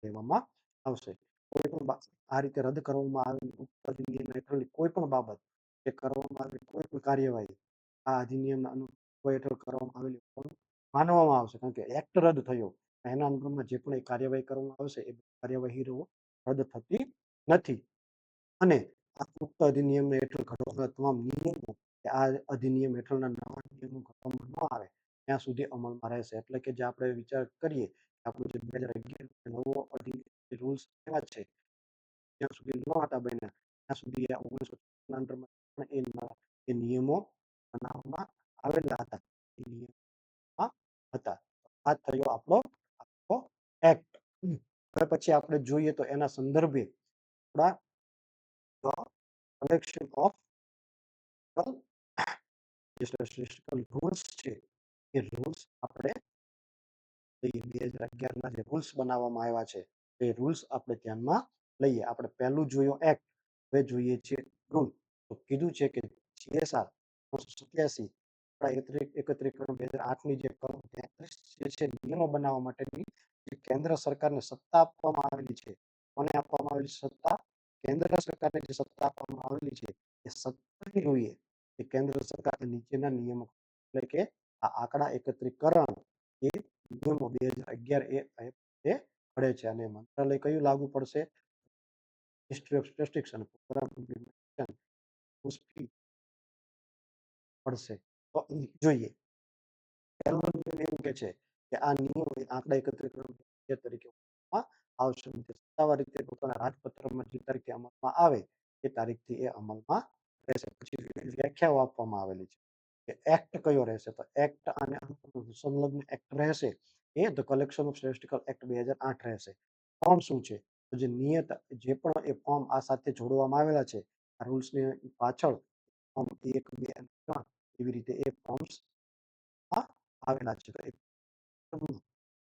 લેવામાં આવશે. કોઈ પણ આ રીતે રદ કરવામાં આવેલી ઉક્ત અધિનિયમ હેઠળની કોઈ પણ બાબત જે કરવામાં આવેલી કોઈ પણ કાર્યવાહી આ અધિનિયમના અનુભવ હેઠળ કરવામાં આવેલી માનવામાં આવશે, કારણ કે એક્ટ રદ થયો એના અનુક્રમમાં જે પણ કાર્યવાહી કરવામાં આવશે એ કાર્યવાહી રદ થતી નથી. અને આ ઉક્ત અધિનિયમ હેઠળ ઘડવાના તમામ નિયમો આ અધિનિયમ હેઠળના નવા નિયમો ઘડવામાં ન આવે ત્યાં સુધી અમલમાં રહેશે. એટલે કે જે આપણે વિચાર કરીએ આપણું જે 2011 નવો અધિનિયમ રૂલ્સ એવા છે ત્યાં સુધી ન હતા બન્યા ત્યાં સુધી આ 1993 એ નિયમો બનાવવામાં આવેલા હતા. એ નિયમમાં હતા. આ થયો આપણો આખો એક્ટ. હવે પછી આપણે જોઈએ તો એના સંદર્ભે આપણા કલેક્શન ઓફ રૂલ્સ છે એ રૂલ્સ આપણે 2011 ના જે રૂલ્સ બનાવવામાં આવ્યા છે એ રૂલ્સ આપણે ધ્યાનમાં લઈએ. આપણે પહેલું જોયો એક્ટ, હવે જોઈએ છે રૂલ. તો કીધું છે કે જીએસઆર 87 એકત્રીકરણ 2008 ની જે કલમ 33 જે છે નિયમો બનાવવા માટેની જે કેન્દ્ર સરકારને સત્તા આપવામાં આવેલી છે. કોને આપવામાં આવેલી સત્તા? કેન્દ્ર સરકારને જે સત્તા આપવામાં આવેલી છે એ સત્તાની જોઈએ એ કેન્દ્ર સરકાર નીચેના નિયમો એટલે કે આ આંકડા એકત્રીકરણ એ નિયમો 2011 એ ઘડે છે અને મંત્રાલય કયું લાગુ પડશે? મિનિસ્ટ્રી ઓફ સ્ટેટિસ્ટિક્સ અને પ્રોગ્રામ ઇમ્પ્લિમેન્ટેશન પડશે. તો જોઈએ પહેલો નિયમ એવું કે છે કે આ નિયમ આંકડા એકત્રીકરણ તરીકે આવશે. સત્તાવાર રીતે પોતાના રાજપત્રમાં જે તારીખે અમલમાં આવે એ તારીખથી એ અમલમાં રહેશે. પછી વ્યાખ્યાઓ આપવામાં આવેલી છે કે એક્ટ કયો રહેશે. તો એક્ટ અને સંલગ્ન એક્ટ રહેશે એ the collection of statistical act 2008 રહેશે. ફોર્મ શું છે? તો જે નિયત જે પણ એ ફોર્મ આ સાથે જોડવામાં આવેલા છે આ રૂલ્સની પાછળ ફોર્મ 1, 2 અને 3 એવી રીતે એ ફોર્મ્સ આવેલા છે.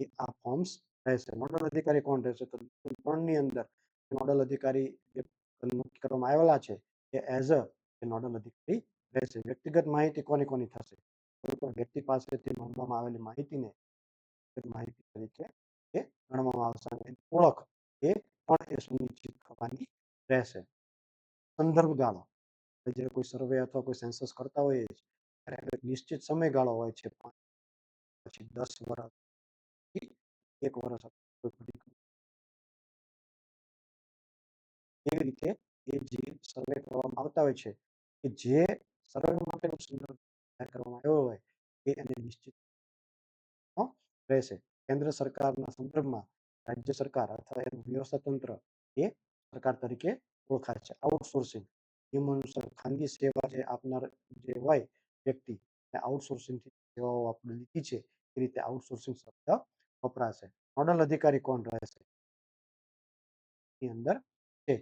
એ આ ફોર્મ્સ રહેશે. નોડલ અધિકારી કોણ રહેશે? તો 3 ની અંદર નોડલ અધિકારી જે નક્કી કરવામાં આવેલા છે એ એઝ અ નોડલ અધિકારી રહેશે. વ્યક્તિગત માહિતી કોની થશે? કોઈ પણ વ્યક્તિ પાસેથી માંગવામાં આવેલી માહિતીને માહિતી તરીકે એ ગણવામાં આવશે અને ઓળખ એ પણ એ સુનિશ્ચિત કરવાની રહેશે. સંદર્ભ ગાળો જ્યારે કોઈ સર્વે અથવા કોઈ સેન્સસ કરતા હોઈએ ત્યારે એક નિશ્ચિત સમયગાળો હોય છે. પછી 10 વર્ષ થી 1 વર્ષ એવી રીતે એ જે સર્વે કરવામાં આવતા હોય છે કે જે સર્વે માટેનો સંદર્ભ તૈયાર કરવામાં આવ્યો હોય એ એને નિશ્ચિત રહેશે. કેન્દ્ર સરકારના સંદર્ભમાં રાજ્ય સરકાર અથવા એનું વ્યવસ્થા તંત્ર એ સરકાર તરીકે ઓળખાય છે. આઉટસોર્સિંગ નિયમો અનુસાર ખાનગી સેવા જે આપનાર જે હોય વ્યક્તિ આઉટસોર્સિંગ સેવાઓ આપણે લીધી છે એ રીતે આઉટસોર્સિંગ શબ્દ વપરાશે. નોડલ અધિકારી કોણ રહેશે? ની અંદર છે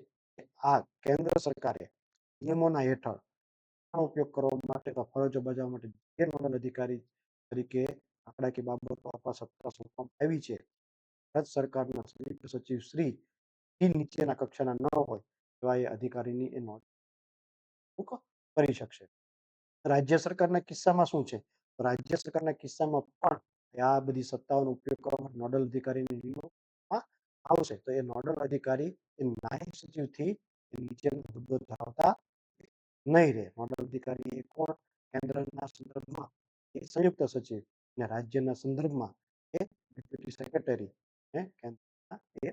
આ કેન્દ્ર સરકારે નિયમોના હેઠળ ઉપયોગ કરવા માટે ફરજો બજાવવા માટે જે નોડલ અધિકારી તરીકે આંકડાકીય બાબતો અથવા સત્તા સોંપવામાં આવી છે ભારત સરકારના સંયુક્ત સચિવ શ્રી નીચેના કક્ષાના ન હોય એવા એ અધિકારીની એ નોંધ કરી શકશે. રાજ્ય સરકારના કિસ્સામાં શું છે? તો રાજ્ય સરકારના કિસ્સામાં પણ આ બધી સત્તાઓનો ઉપયોગ કરવા નોડલ અધિકારીની નિમણૂક આવશે. તો એ નોડલ અધિકારી એ નાયબ સચિવથી નીચેનો હોદ્દો ધરાવતા નહીં રહે. નોડલ અધિકારી એ કોણ? કેન્દ્રના સંદર્ભમાં એ સંયુક્ત સચિવ અને રાજ્યના સંદર્ભમાં એ ડેપ્યુટી સેક્રેટરી કેન્દ્રના એ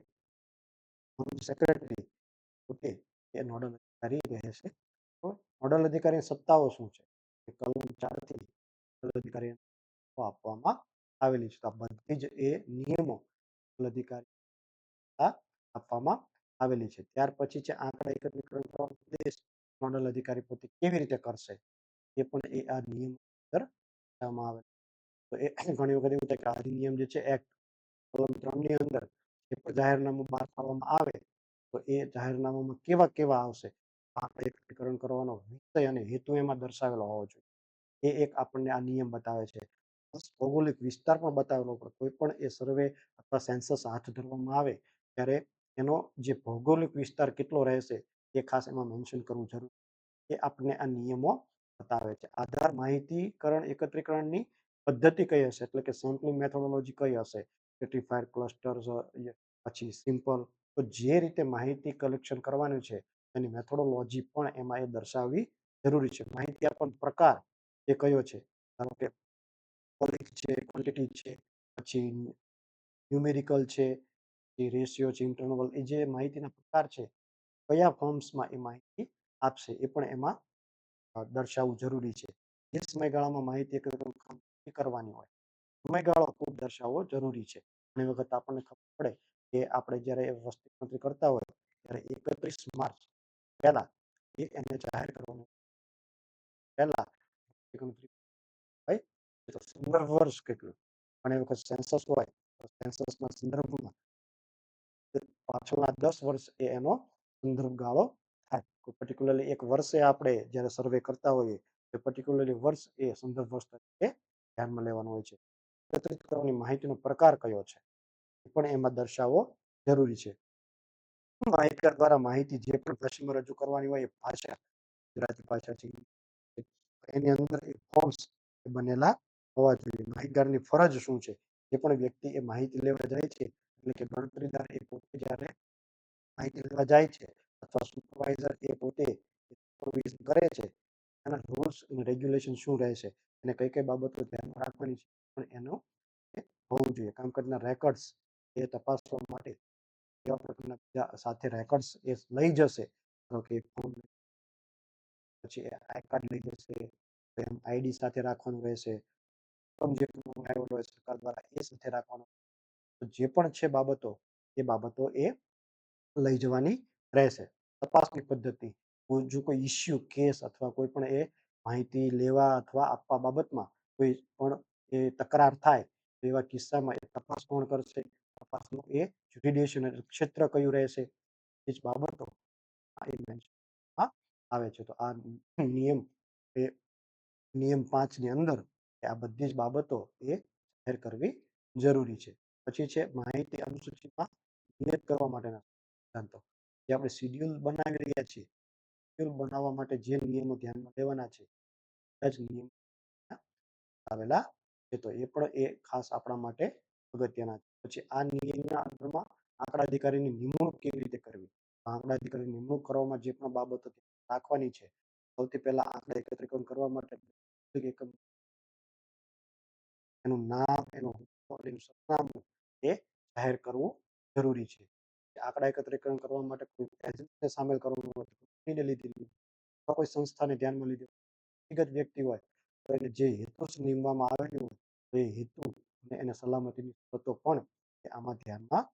સેક્રેટરી એ નોડલ અધિકારી રહેશે નોડલ અધિકારીની સત્તાઓ શું છે? કલમ 4 થી નોડલ અધિકારીને આપવામાં આવેલી છે. તો આ બધી જ એ નિયમો નોડલ અધિકારી આપવામાં આવેલી છે. ત્યાર પછી છે આંકડા એકત્રીકરણ કરવાનો ઉદ્દેશ નોડલ અધિકારી પોતે કેવી રીતે કરશે એ પણ એ આ નિયમ અંદર કહેવામાં આવે. તો એ ઘણી વખત એવું થાય કે આ અધિનિયમ જે છે એક્ટ કલમ 3 ની અંદર જે પણ જાહેરનામું બહાર પાડવામાં આવે તો એ જાહેરનામામાં કેવા કેવા આવશે આંકડા એકત્રીકરણ કરવાનો વિષય અને હેતુ એમાં દર્શાવેલો હોવો જોઈએ. એ એક આપણને આ નિયમ બતાવે છે. ભૌગોલિક વિસ્તાર પણ બતાવેલો પડે કોઈ પણ એ સર્વે અથવા સેન્સસ હાથ ધરવામાં આવે ત્યારે એનો જે ભૌગોલિક વિસ્તાર કેટલો રહેશે એ ખાસ એમાં મેન્શન કરવું જરૂરી એ આપણને આ નિયમો બતાવે છે. આધાર માહિતીકરણ એકત્રીકરણની પદ્ધતિ કઈ હશે એટલે કે સેમ્પલિંગ મેથોડોલોજી કઈ હશે સ્ટ્રેટિફાઈડ ક્લસ્ટર્સ પછી સિમ્પલ તો જે રીતે માહિતી કલેક્શન કરવાનું છે એની મેથોડોલોજી પણ એમાં એ દર્શાવવી જરૂરી છે. માહિતી આપવાનો પ્રકાર એ કયો છે ધારો કે ક્વોલિટી છે ક્વોન્ટિટી છે પછી ન્યુમેરિકલ છે એ રેશિયો છે ઇન્ટરનલ એ જે માહિતીના પ્રકાર છે કયા ફોર્મ્સમાં એ માહિતી આપશે એ પણ એમાં દર્શાવવું જરૂરી છે. જે સમયગાળામાં માહિતી એકત્રિત કરવાની હોય સમયગાળો ખૂબ દર્શાવવો જરૂરી છે. ઘણી વખત આપણને ખબર પડે કે આપણે જ્યારે વસ્તી ગણતરી કરતા હોય ત્યારે 31 માર્ચ પહેલા એને જાહેર કરવાનું પહેલા ગણતરી હોય તો સંદર્ભ વર્ષ કેટલું ઘણી વખત સેન્સસ હોય તો સેન્સસના સંદર્ભમાં પાછળના 10 વર્ષ એ એનો સંદર્ભ ગાળો થાય. પર્ટિક્યુલરલી એક વર્ષે આપણે જ્યારે સર્વે કરતા હોઈએ તો પર્ટિક્યુલરલી વર્ષ એ સંદર્ભ વર્ષ તરીકે ધ્યાનમાં લેવાનું હોય છે. એકત્રિત કરવાની માહિતીનો પ્રકાર કયો છે એ પણ એમાં દર્શાવવો જરૂરી છે. માહિતગાર દ્વારા માહિતી જે પણ પ્રશ્નમાં રજૂ કરવાની હોય એ ભાષા ગુજરાતી ભાષા છે એની અંદર એ ફોર્મ્સ બનેલા હોવા જોઈએ. માહિતગારની ફરજ શું છે એ પણ વ્યક્તિ એ માહિતી લેવા જાય છે એટલે કે ગણતરીદાર એ પોતે જ્યારે માહિતી લેવા જાય છે અથવા સુપરવાઇઝર એ પોતે સુપરવિઝન કરે છે એના રૂલ્સ અને રેગ્યુલેશન શું રહેશે અને કઈ કઈ બાબતો ધ્યાનમાં રાખવાની છે પણ એનો હોવું જોઈએ. કામકાજના રેકોર્ડ્સ એ તપાસવા માટે કેવા પ્રકારના બીજા સાથે રેકોર્ડ્સ એ લઈ જશે કે પછી આઈ કાર્ડ લઈ જશે એમ આઈડી સાથે રાખવાનું રહેશે જે આવેલો હોય સરકાર દ્વારા એ સાથે રાખવાનું જે પણ છે બાબતો એ બાબતો એ લઈ જવાની રહેશે. તપાસની પદ્ધતિ જો કોઈ ઇસ્યુ કેસ અથવા કોઈ પણ એ માહિતી લેવા અથવા આપવા બાબતમાં કોઈ પણ એ તકરાર થાય તો એવા કિસ્સામાં એ તપાસ કોણ કરશે તપાસનું એ જ્યુડિશિયલ ક્ષેત્ર કયું રહેશે એ જ બાબતો આવે છે. તો આ નિયમ એ નિયમ 5 ની અંદર આ બધી જ બાબતો એ જાહેર કરવી જરૂરી છે. પછી છે માહિતી અનુસૂચિમાં નિયત કરવા માટેના સિદ્ધાંતો જે આપણે શિડ્યુલ બનાવી રહ્યા છીએ શિડ્યુલ બનાવવા માટે જે નિયમો ધ્યાનમાં લેવાના છે એ જ નિયમ આવેલા છે. તો એ પણ એ ખાસ આપણા માટે અગત્યના છે. પછી આ નિયમના અંદરમાં આંકડા અધિકારીની નિમણૂક કેવી રીતે કરવી આંકડા અધિકારીની નિમણૂક કરવામાં જે પણ બાબતો રાખવાની છે સૌથી પહેલા આંકડા એકત્રીકરણ કરવા માટે એનું નામ એનું સરનામું એ જાહેર કરવું જરૂરી છે. આંકડા એકત્રીકરણ કરવા માટે કોઈ એજન્ટને સામેલ કરવાનું હોય કંપનીને લીધેલી અથવા કોઈ સંસ્થાને ધ્યાનમાં લીધી વ્યક્તિગત વ્યક્તિ હોય તો એને જે હેતુ નીમવામાં આવેલી હોય તો એ હેતુ અને એને સલામતીની શરતો પણ એ આમાં ધ્યાનમાં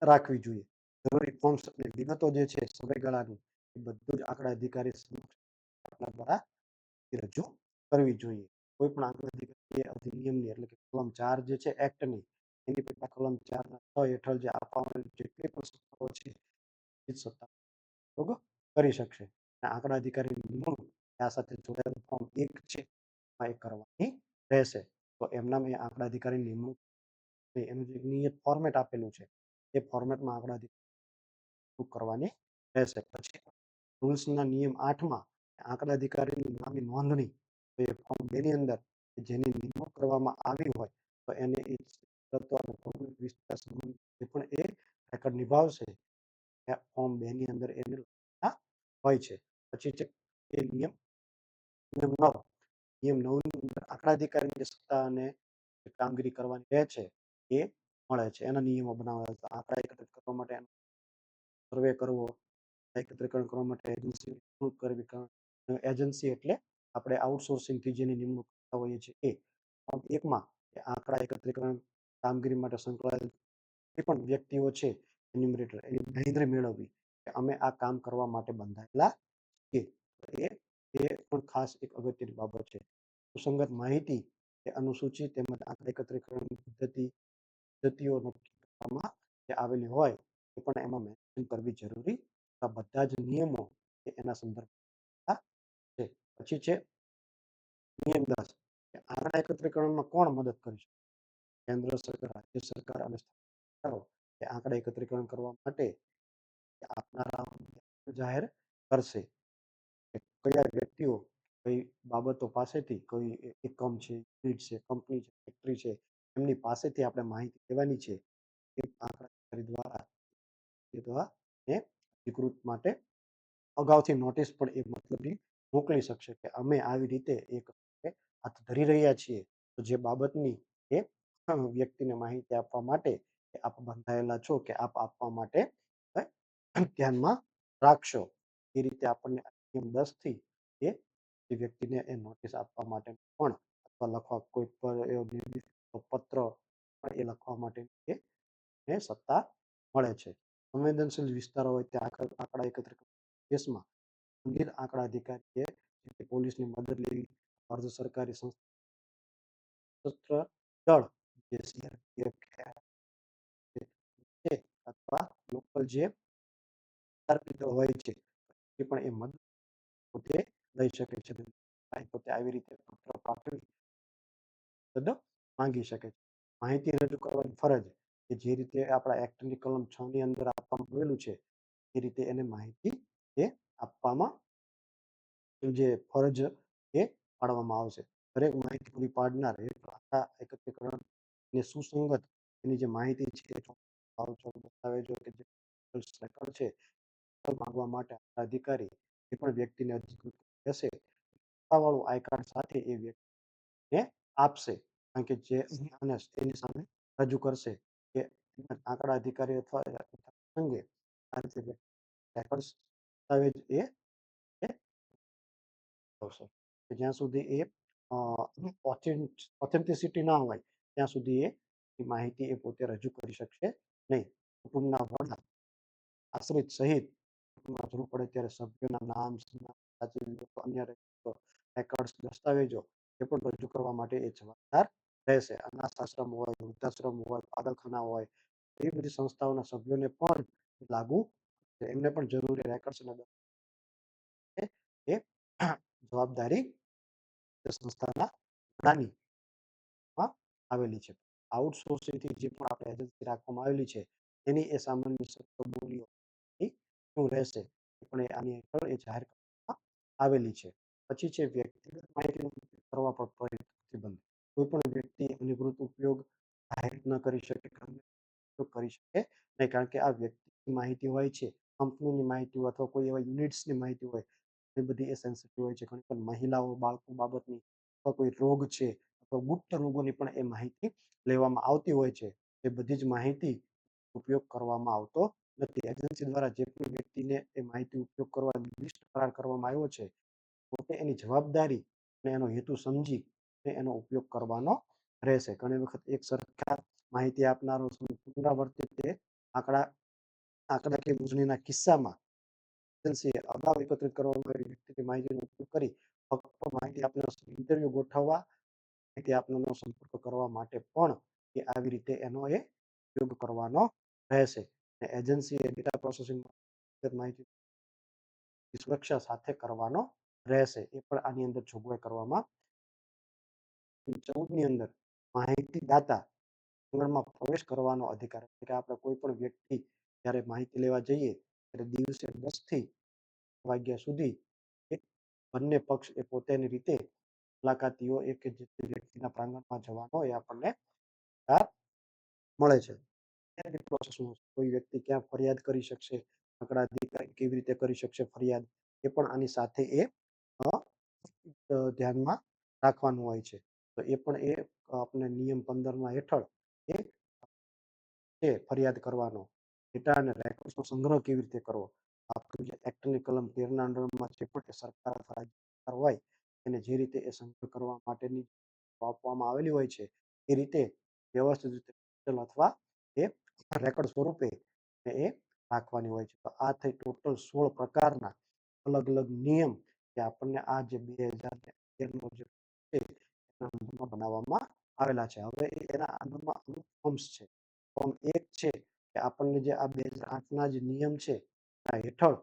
રાખવી જોઈએ. જરૂરી ફોર્મ્સ અને વિગતો જે છે સમયગાળાની એ બધું જ આંકડા અધિકારી આપણા દ્વારા રજૂ કરવી જોઈએ. કોઈ પણ આંકડા અધિકારી અધિનિયમની એટલે કે કલમ 4 જે છે એક્ટની એની પેટા કલમ 4 ના 6 હેઠળ જે આપવામાં જેટલી પણ સત્તાઓ છે એ સત્તા ઉપયોગ કરી શકશે. આંકડા અધિકારીની નિમણૂક આ સાથે જોડાયેલું ફોર્મ 1 છે એ કરવાની રહેશે. તો એમનામાં આંકડા અધિકારીની નિમણૂક એનું જે નિયત ફોર્મેટ આપેલું છે એ ફોર્મેટમાં આંકડા અધિકારી કરવાની રહેશે. પછી રૂલ્સના નિયમ 8 માં આંકડા અધિકારીની નામની નોંધણી તો એ ફોર્મ 2 ની અંદર જેની નિમણૂક કરવામાં આવી હોય તો એને એ શરતો અને ભૌગોલિક વિસ્તાર સંબંધિત જે પણ એ રેકોર્ડ નિભાવશે ફોર્મ 2 ની અંદર એને હોય છે. પછી છે એ નિયમ 9 નિયમ 9 ની અંદર આંકડા અધિકારીની સત્તા અને કામગીરી કરવાની રહે છે એ મળે છે. એના નિયમો બનાવેલા છે. આંકડા એકત્રિત કરવા માટે સર્વે કરવો એકત્રીકરણ કરવા માટે એજન્સી નિમણૂક કરવી એજન્સી એટલે આપણે આઉટસોર્સિંગથી જેની નિમણૂક કરતા હોઈએ છીએ એ. એકમાં આંકડા એકત્રીકરણ કામગીરી માટે સંકળાયેલ જે પણ વ્યક્તિઓ છે એન્યુમરેટર એની બાંહેધરી મેળવવી કે અમે આ કામ કરવા માટે બંધાયેલા છીએ. એ પણ ખાસ એક અગત્યની બાબત છે. સુસંગત માહિતી એ અનુસૂચિ તેમજ આંકડા એકત્રીકરણ પદ્ધતિઓ નક્કી કરવામાં જે આવેલી હોય એ પણ એમાં મેન્શન કરવી જરૂરી. આ બધા જ નિયમો એ એના સંદર્ભમાં છે. પછી છે નિયમ 10 કે આંકડા એકત્રીકરણમાં કોણ મદદ કરી શકે? કેન્દ્ર સરકાર, રાજ્ય સરકાર અને સરકારો એ આંકડા એકત્રીકરણ કરવા માટે આપનારા જાહેર કરશે કે કયા વ્યક્તિઓ કઈ બાબતો પાસેથી કોઈ એકમ છે, યુનિટ છે, કંપની છે, ફેક્ટરી છે એમની પાસેથી આપણે માહિતી લેવાની છે એ આંકડા દ્વારા એ અધિકૃત માટે અગાઉથી નોટિસ પણ એ મતલબની મોકલી શકશે કે અમે આવી રીતે એક હાથ ધરી રહ્યા છીએ. તો જે બાબતની એ વ્યક્તિને માહિતી આપવા માટે આપ બંધાયેલા છો કે આપ આપવા માટે ધ્યાનમાં રાખશો. એ રીતે આપણને નિયમ 10 થી એ વ્યક્તિને એ નોટિસ આપવા માટે પણ અથવા લખવા કોઈ પણ પત્ર એ લખવા માટે એ સત્તા મળે છે. સંવેદનશીલ વિસ્તારો હોય ત્યાં આંકડા એકત્રિત કેસમાં ગંભીર આંકડા અધિકારીએ પોલીસની મદદ લેવી, અર્ધ સરકારી સશસ્ત્ર દળ જે સીઆરપીએફ છે અથવા લોકલ જે હોય છે એ પણ એ મદદ પોતે લઈ શકે છે. પોતે આવી રીતે પત્ર પાઠવી મદદ માંગી શકે છે. માહિતી રજૂ કરવાની ફરજ કે જે રીતે આપણા એક્ટની કલમ 6 ની અંદર આપવામાં આવેલું છે એ રીતે એને માહિતી એ આપવામાં જે ફરજ એ પાડવામાં આવશે. દરેક માહિતી પૂરી પાડનાર આંકડા એકત્રીકરણ ને સુસંગત એની જે માહિતી છે દસ્તાવેજો કે જે રેકોર્ડ છે માંગવા માટે અધિકારી એ પણ વ્યક્તિને અધિકૃત રહેશે. વાળું આઈ કાર્ડ સાથે એ વ્યક્તિને આપશે. કારણ કે જે એની સામે રજૂ કરશે કે આંકડા અધિકારી અથવા અંગે આ રીતે રેકોર્ડ દસ્તાવેજ એ આવશે. જ્યાં સુધી એ ઓથેન્ટિસિટી ના હોય ત્યાં સુધી એ માહિતી એ પોતે રજૂ કરી શકશે નહીં. કુટુંબના વડા આશ્રિત સહિત જરૂર પડે ત્યારે સભ્યોના નામ, સાચી વિગતો, અન્ય રેકોર્ડ્સ, દસ્તાવેજો એ પણ રજૂ કરવા માટે એ જવાબદાર રહેશે. અનાથ આશ્રમ હોય, વૃદ્ધાશ્રમ હોય, પાગલખાના હોય એ બધી સંસ્થાઓના સભ્યોને પણ લાગુ એમને પણ જરૂરી રેકોર્ડ્સ એ જવાબદારી સંસ્થાના વડાની આવેલી છે. આઉટસોર્સિંગથી જે પણ આપણે એજન્સી રાખવામાં આવેલી છે એની એ સામાન્ય બોલીઓ શું રહેશે એ પણ આની હેઠળ એ જાહેર કરવામાં આવેલી છે. પછી છે વ્યક્તિગત માહિતીનો ઉપયોગ કરવા પર પ્રતિબંધ. કોઈ પણ વ્યક્તિ અધિકૃત ઉપયોગ જાહેર ન કરી શકે કરી શકે નહીં. કારણ કે આ વ્યક્તિની માહિતી હોય છે, કંપનીની માહિતી હોય અથવા કોઈ એવા યુનિટ્સની માહિતી હોય એ બધી એ સેન્સિટિવ હોય છે. ઘણી વાર મહિલાઓ, બાળકો બાબતની અથવા કોઈ રોગ છે અથવા ગુપ્ત રોગોની પણ એ માહિતી લેવામાં આવતી હોય છે. એ બધી જ માહિતી ઉપયોગ કરવામાં આવતો નથી. એજન્સી દ્વારા જે પણ વ્યક્તિને એ માહિતી ઉપયોગ કરવા લિસ્ટ કરાર કરવામાં આવ્યો છે પોતે એની જવાબદારી અને એનો હેતુ સમજી એનો ઉપયોગ કરવાનો રહેશે. ઘણી વખત એક સરખા માહિતી આપનારો પુનરાવર્તિત આંકડાકીય મોજણીના કિસ્સામાં એજન્સીએ અગાઉ એકત્રિત કરવામાં આવેલી વ્યક્તિની માહિતીનો ઉપયોગ કરી ફક્ત માહિતી આપનાર ઇન્ટરવ્યુ ગોઠવવા, માહિતી આપનારનો સંપર્ક કરવા માટે પણ એ આવી રીતે એનો એ ઉપયોગ કરવાનો રહેશે. એજન્સીએ ડેટા પ્રોસેસિંગ માહિતી સુરક્ષા સાથે કરવાનો રહેશે. એ પણ આની અંદર જોગવાઈ કરવામાં 14 ની અંદર માહિતીદાતા આંગણમાં પ્રવેશ કરવાનો અધિકાર કે આપણે કોઈ પણ વ્યક્તિ જ્યારે માહિતી લેવા જઈએ ત્યારે દિવસે 10 થી વાગ્યા સુધી બંને પક્ષ એ પોતાની રીતે મુલાકાતીઓ એક કે જે વ્યક્તિના પ્રાંગણમાં જવાનો એ આપણને મળે છે. કોઈ વ્યક્તિ ક્યાં ફરિયાદ કરી શકશે, આંકડા અધિકારી કેવી રીતે કરી શકશે ફરિયાદ એ પણ આની સાથે એ ધ્યાનમાં રાખવાનું હોય છે. તો એ પણ એ આપણે નિયમ 15 હેઠળ એ ફરિયાદ કરવાનો, ડેટા અને રેકોર્ડ્સનો સંગ્રહ કેવી રીતે કરવો, કર્યું છે. એક્ટની કલમ 13 અંડરમાં જે પણ સરકાર અથવા રાજ્ય સરકાર હોય એને જે રીતે એ સંગ્રહ કરવા માટેની આપવામાં આવેલી હોય છે એ રીતે વ્યવસ્થિત રીતે અથવા એ રેકોર્ડ સ્વરૂપે એ રાખવાની હોય છે. તો આ થઈ ટોટલ 16 પ્રકારના અલગ અલગ નિયમ કે આપણને આ જે 2013નો જે છે એના અંદરમાં બનાવવામાં આવેલા છે. હવે એના અંદરમાં અમુક ફોર્મ્સ છે. ફોર્મ 1 છે કે આપણને જે આ 2008ના જે નિયમ છે આ હેઠળ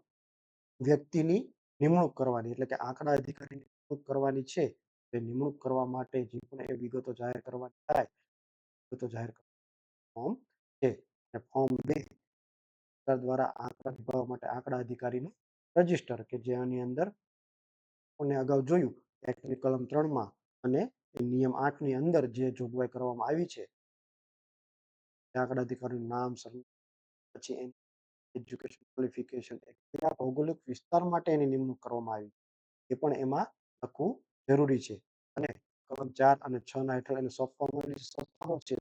વ્યક્તિની નિમણૂક કરવાની એટલે કે આંકડા અધિકારીની નિમણૂક કરવાની છે. એ નિમણૂક કરવા માટે જે પણ એ વિગતો જાહેર કરવાની થાય વિગતો જાહેર ફોર્મ છે. અને ફોર્મ 2 સરકાર દ્વારા આંકડા વિભાગ માટે આંકડા અધિકારીનું રજીસ્ટર કે જેની અંદર આપણે અગાઉ જોયું એક્ટની કલમ 3માં અને નિયમ 8ની અંદર જે જોગવાઈ કરવામાં આવી છે આંકડા અધિકારીનું નામ, સરનામું, પછી એની એજ્યુકેશન ક્વોલિફિકેશન કયા ભૌગોલિક વિસ્તાર માટે એની નિમણૂક કરવામાં આવી એ પણ એમાં લખવું જરૂરી છે. અને કલમ 4 અને 6ના હેઠળ એને સોંપવામાં આવેલી સંસ્થાઓ છે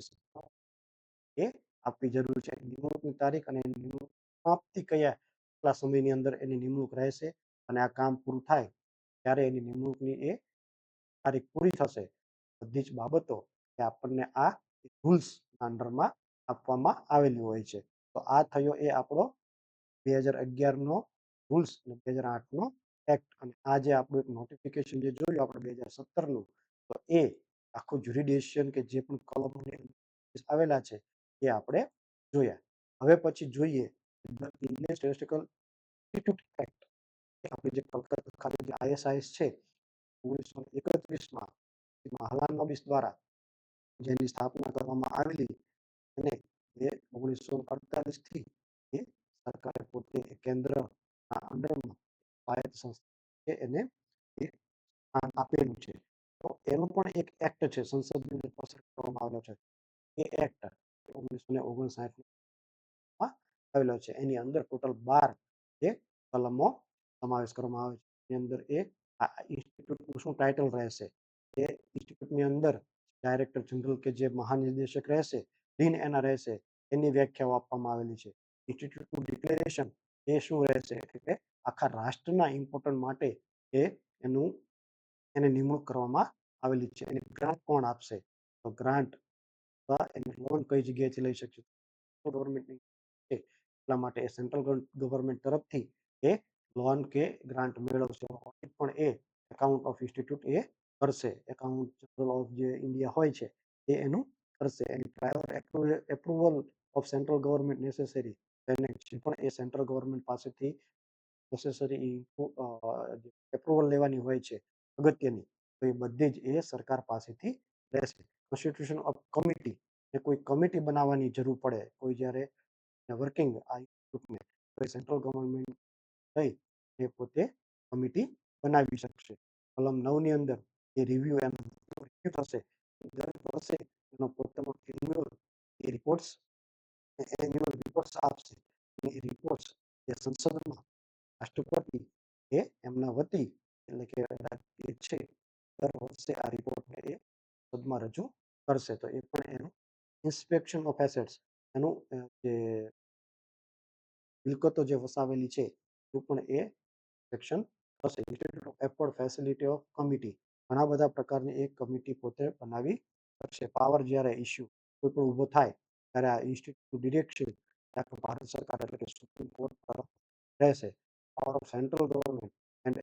એ આપવી જરૂરી છે. નિમણૂકની તારીખ અને એની નિમણૂક સમાપ્તિ કેટલા સમયની અંદર એની નિમણૂક રહેશે અને આ કામ પૂરું થાય ત્યારે એની નિમણૂકની એ તારીખ પૂરી થશે. બધી જ બાબતો એ આપણને આ રૂલ્સના અંડરમાં આપવામાં આવેલી હોય છે. તો આ થયો એ આપણો 2011નો રૂલ્સ અને 2008નો એક્ટ. અને આ જે આપણું એક નોટિફિકેશન જે જોયું આપણે 2017નું તો એ આખું જ્યુરિડિક્શન કે જે પણ કલમો આવેલા છે એ આપણે જોયા. હવે પછી જોઈએ ઇન્ડિયન સ્ટેટિસ્ટિકલ ઇન્સ્ટિટ્યૂટ એક્ટ આપણી જે કલકત્તા ખાતે જે ISIS છે 1931માં મહાલાન નોબિસ દ્વારા જેની સ્થાપના કરવામાં આવેલી અને એ 1948થી એ સરકારે પોતે કેન્દ્રના અંડરમાં સ્વાયત્ત સંસ્થા છે એને એ સ્થાન આપેલું છે. તો એનું પણ એક એક્ટ છે સંસદની અંદર પસાર કરવામાં આવેલો છે. એ એક્ટ 1959માં આવેલો છે. એની અંદર ટોટલ 12 એ કલમો સમાવેશ કરવામાં આવે છે. એની અંદર એ આ ઇન્સ્ટિટ્યૂટનું શું ટાઇટલ રહેશે એ ઇન્સ્ટિટ્યૂટની અંદર ડાયરેક્ટર જનરલ કે જે મહાનિર્દેશક રહેશે ડીન એના રહેશે એની વ્યાખ્યાઓ આપવામાં આવેલી છે. ઇન્સ્ટિટ્યૂટનું ડિક્લેરેશન એ શું રહેશે કે આખા રાષ્ટ્રના ઇમ્પોર્ટન્ટ માટે એ એનું એને નિમણૂક કરવામાં આવેલી છે. એની ગ્રાન્ટ કોણ આપશે તો ગ્રાન્ટ અથવા એની લોન કઈ જગ્યાએથી લઈ શકશે ગવર્મેન્ટની છે એટલા માટે સેન્ટ્રલ ગવર્મેન્ટ તરફથી એ લોન કે ગ્રાન્ટ મેળવશે. ઓડિટ પણ એ એકાઉન્ટ ઓફ ઇન્સ્ટિટ્યૂટ એ કરશે. એકાઉન્ટ જનરલ ઓફ જે ઇન્ડિયા હોય છે એ એનું કરશે. એની prior approval of central government necessary એને જે પણ એ સેન્ટ્રલ ગવર્મેન્ટ પાસેથી નેસેસરી એપ્રુવલ લેવાની હોય છે અગત્યની તો એ બધી જ એ સરકાર પાસેથી રહેશે. કોન્સ્ટિટ્યુશન ઓફ કમિટી એ કોઈ કમિટી બનાવવાની જરૂર પડે કોઈ જ્યારે વર્કિંગ આ ગ્રુપને તો સેન્ટ્રલ ગવર્મેન્ટ થઈ એ પોતે કમિટી બનાવી શકશે. કલમ 9ની અંદર એ રિવ્યુ એનો રિવ્યુ થશે દર વર્ષે એનો પોતાનો રિપોર્ટ્સ એન્યુઅલ રિપોર્ટ્સ આપશે. એ રિપોર્ટ્સ એ સંસદમાં રાષ્ટ્રપતિ એ એમના વતી એટલે કે એ છે દર વર્ષે આ રિપોર્ટને એ સંસદમાં રજૂ કરશે. તો એ પણ એનું ઇન્સ્પેક્શન ઓફ એસેટ્સ એનું જે મિલકતો જે વસાવેલી છે એ પણ એ સેક્શન થશે. Institute of effort facility of committee ઘણા બધા પ્રકારની એક કમિટી પોતે બનાવી શકશે. પાવર જ્યારે ઇસ્યુ કોઈ પણ ઊભો થાય ત્યારે આ ઇન્સ્ટિટ્યૂટ ડિરેક્શન ભારત સરકાર એટલે કે સુપ્રીમ કોર્ટ તરફ રહેશે. Power of central government and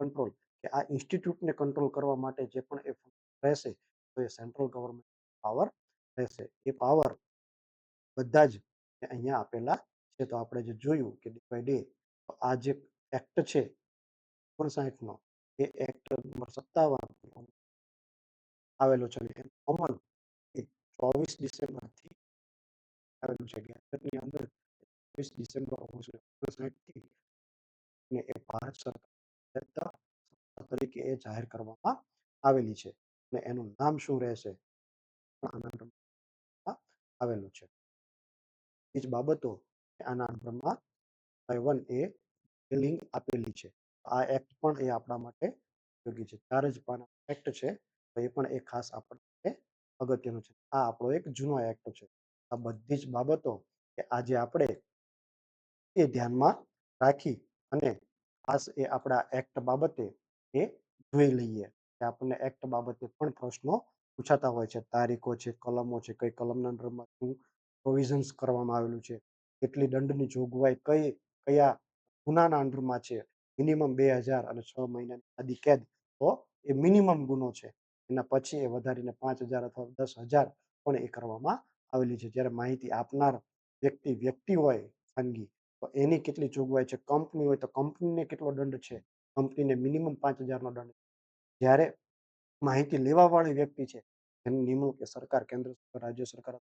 control કે આ ઇન્સ્ટિટ્યૂટને કંટ્રોલ કરવા માટે જે પણ એ રહેશે તો એ સેન્ટ્રલ ગવર્મેન્ટ પાવર રહેશે. એ પાવર બધા જ અહીંયા આપેલા છે. તો આપણે જે જોયું કે ડે બાય ડે આ જે એક્ટ છે 59નો એ એક્ટ નંબર 57 આવેલો છે. અને અમલ એ 24 ડિસેમ્બરથી આવેલું છે. ગેઝેટની અંદર 24 ડિસેમ્બર 1959થી ને એ ભારત સરકાર તરીકે એ જાહેર કરવામાં આવેલી છે. અને એનું નામ શું રહેશે આવેલું છે. એ જ બાબતો આના અંદરમાં વન એ લિંક આપેલી છે. આ એક્ટ પણ એ આપણા માટે ઉપયોગી છે. 4 જ પાના એક્ટ છે તો એ પણ એ ખાસ આપણા માટે અગત્યનું છે. આ આપણો એક જૂનો એક્ટ છે. આ બધી જ બાબતો કે આજે આપણે એ ધ્યાનમાં રાખી અને ખાસ એ આપણા એક્ટ બાબતે એ જોઈ લઈએ કે આપણને એક્ટ બાબતે પણ પ્રશ્નો પૂછાતા હોય છે. તારીખો છે, કલમો છે, કઈ કલમના અંડરમાં શું પ્રોવિઝન્સ કરવામાં આવેલું છે, કેટલી દંડની જોગવાઈ કયા ગુનાના અંડરમાં છે, મિનિમમ 2000 અને 6 મહિનાની સાદી કેદ તો એ મિનિમમ ગુનો છે. એના પછી એ વધારીને 5000 અથવા 10,000 પણ એ કરવામાં આવેલી છે. જ્યારે માહિતી આપનાર વ્યક્તિ હોય ખાનગી, તો એની કેટલી જોગવાઈ છે. કંપની હોય તો કંપનીને કેટલો દંડ છે, કંપનીને મિનિમમ 5000નો દંડ. જ્યારે માહિતી લેવાવાળી વ્યક્તિ છે, એની નિમણૂક એ સરકાર, કેન્દ્ર સરકાર, રાજ્ય સરકાર,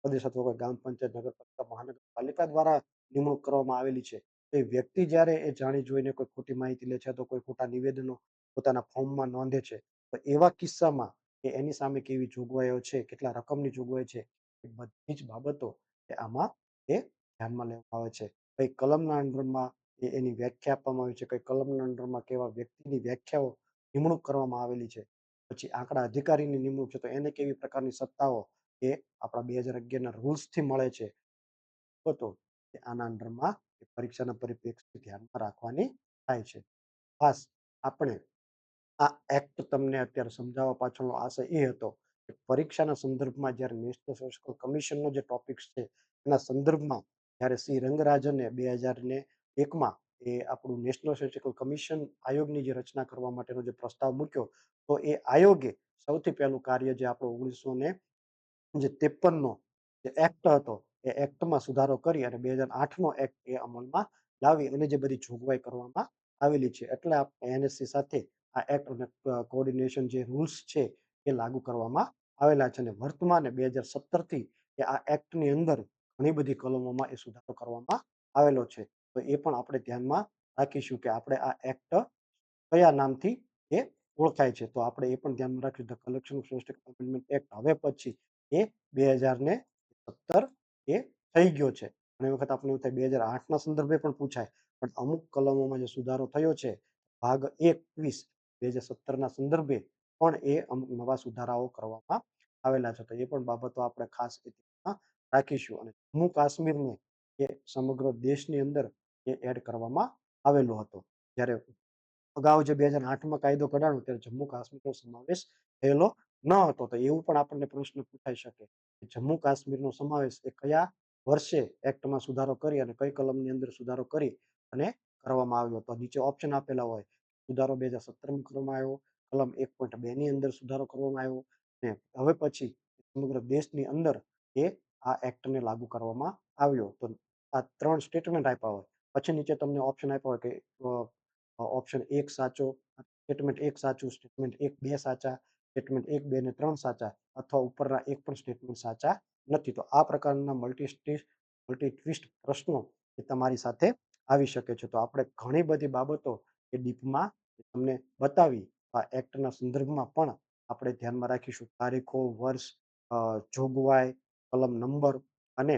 પ્રદેશ અથવા કોઈ ગ્રામ પંચાયત, નગરપાલિકા, મહાનગરપાલિકા દ્વારા નિમણૂક કરવામાં આવેલી છે. એ વ્યક્તિ જ્યારે એ જાણી જોઈને કોઈ ખોટી માહિતી લે છે તો કોઈ ખોટા નિવેદનો પોતાના ફોર્મમાં નોંધે છે, તો એવા કિસ્સામાં એની સામે કેવી જોગવાઈઓ છે, કેટલા રકમની જોગવાઈ છે, એ બધી જ બાબતો એ આમાં એ ધ્યાનમાં લેવામાં આવે છે. કઈ કલમના અંડરમાં એની વ્યાખ્યા આપવામાં આવી છે, કઈ કલમના અંડરમાં કેવા વ્યક્તિની વ્યાખ્યાઓ નિમણૂક કરવામાં આવેલી છે. પછી આંકડા અધિકારીની નિમણૂક છે તો એને કેવી પ્રકારની સત્તાઓ એ આપણા 2011ના રૂલ્સથી મળે છે. તો આના અંડરમાં પરીક્ષાના પરિપ્રેક્ષથી ધ્યાનમાં રાખવાની થાય છે. ખાસ આપણે આ એક્ટ તમને અત્યારે સમજાવવા પાછળનો આશય એ હતો કે પરીક્ષાના સંદર્ભમાં જ્યારે નેશનલ સ્ટેટિસ્ટિકલ કમિશનનો જે ટોપિક્સ છે એના સંદર્ભમાં જ્યારે શ્રી રંગરાજને 2001માં એ આપણું નેશનલ સ્ટેટિસ્ટિકલ કમિશન આયોગની જે રચના કરવા માટેનો જે પ્રસ્તાવ મૂક્યો, તો એ આયોગે સૌથી પહેલું કાર્ય જે આપણો 1953નો જે એક્ટ હતો એ એક્ટમાં સુધારો કરી અને 2008નો એક્ટ એ અમલમાં લાવી અને જે બધી જોગવાઈ કરવામાં આવેલી છે. એટલે એનએસસી સાથે આ એક્ટ અને કોઓર્ડિનેશન જે રૂલ્સ છે એ લાગુ કરવામાં આવેલા છે અને વર્તમાને 2017થી આ એક્ટની અંદર ઘણી બધી કલમોમાં એ સુધારો કરવામાં આવેલો છે. તો એ પણ આપણે ધ્યાનમાં રાખીશું કે આપણે આ એક્ટ કયા નામથી એ ઓળખાય છે. તો આપણે એ પણ ધ્યાનમાં રાખીશું the collection of statistical amendment act હવે પછી એ 2017 એ થઈ ગયો છે. ઘણી વખત આપણે એવું થાય 2008ના સંદર્ભે પણ પૂછાય, પણ અમુક કલમોમાં જે સુધારો થયો છે ભાગ 21 2017ના સંદર્ભે પણ એ અમુક નવા સુધારાઓ કરવામાં આવેલા છે. તો એ પણ બાબતો આપણે ખાસ ધ્યાનમાં રાખીશું અને જમ્મુ કાશ્મીરને એ સમગ્ર દેશની અંદર એ એડ કરવામાં આવેલો હતો. જ્યારે અગાઉ જે 2008માં કાયદો કઢાયો ત્યારે જમ્મુ કાશ્મીરનો સમાવેશ થયેલો ન હતો. તો એવું પણ આપણને પ્રશ્ન પૂછાઈ શકે કે જમ્મુ કાશ્મીરનો સમાવેશ એ કયા વર્ષે એક્ટમાં સુધારો કરી અને કઈ કલમની અંદર સુધારો કરી અને કરવામાં આવ્યો. તો નીચે ઓપ્શન આપેલા હોય. સુધારો 2017માં કરવામાં આવ્યો, કલમ 1.2ની અંદર સુધારો કરવામાં આવ્યો અને હવે પછી સમગ્ર દેશની અંદર એ આ એક્ટને લાગુ કરવામાં આવ્યો. તો આ 3 સ્ટેટમેન્ટ આપ્યા હોય. પછી નીચે તમને ઓપ્શન આપ્યા હોય કે ઓપ્શન 1 સાચો, સ્ટેટમેન્ટ 1 સાચું, સ્ટેટમેન્ટ 1 2 સાચા, સ્ટેટમેન્ટ 1 2 ને 3 સાચા અથવા ઉપરના એક પણ સ્ટેટમેન્ટ સાચા નથી. તો આ પ્રકારના મલ્ટી ટ્વિસ્ટ પ્રશ્નો એ તમારી સાથે આવી શકે છે. તો આપણે ઘણી બધી બાબતો એ ડીપમાં તમને બતાવી. આ એક્ટના સંદર્ભમાં પણ આપણે ધ્યાનમાં રાખીશું તારીખો, વર્ષ, જોગવાઈ, કલમ નંબર અને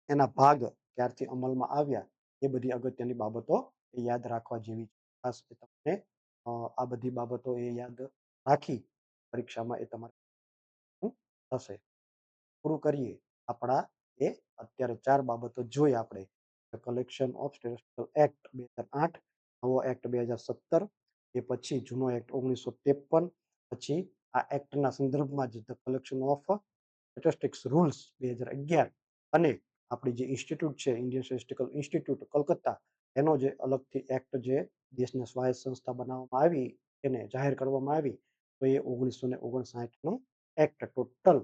એના ભાગ ક્યારથી અમલમાં આવ્યા એ બધી અગત્યની બાબતો એ યાદ રાખવા જેવી છે. ખાસ એ તમને આ બધી બાબતો એ યાદ રાખી પરીક્ષામાં એ તમારે થશે. પૂરું કરીએ આપણા એ અત્યારે 4 બાબતો જોઈ આપણે. કલેક્શન ઓફ સ્ટેટિસ્ટિકલ એક્ટ 2008, નવો એક્ટ 2017, એ પછી જૂનો એક્ટ 1953, પછી આ એક્ટના સંદર્ભમાં જ the collection of statistics rules 2011 અને આપણી જે ઇન્સ્ટિટ્યૂટ છે ઇન્ડિયન સ્ટેટિસ્ટિકલ ઇન્સ્ટિટ્યૂટ કલકત્તા એનો જે અલગથી એક્ટ જે દેશને સ્વાયત્ત સંસ્થા બનાવવામાં આવી એને જાહેર કરવામાં આવી, તો એ 1959નો એક્ટ. ટોટલ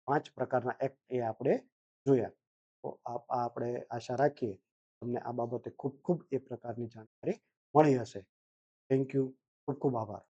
5 પ્રકારના એક્ટ એ આપણે જોયા. તો આપણે આશા રાખીએ તમને આ બાબતે ખૂબ ખૂબ એ પ્રકારની જાણકારી મળી હશે. Thank you. ખૂબ ખૂબ આભાર.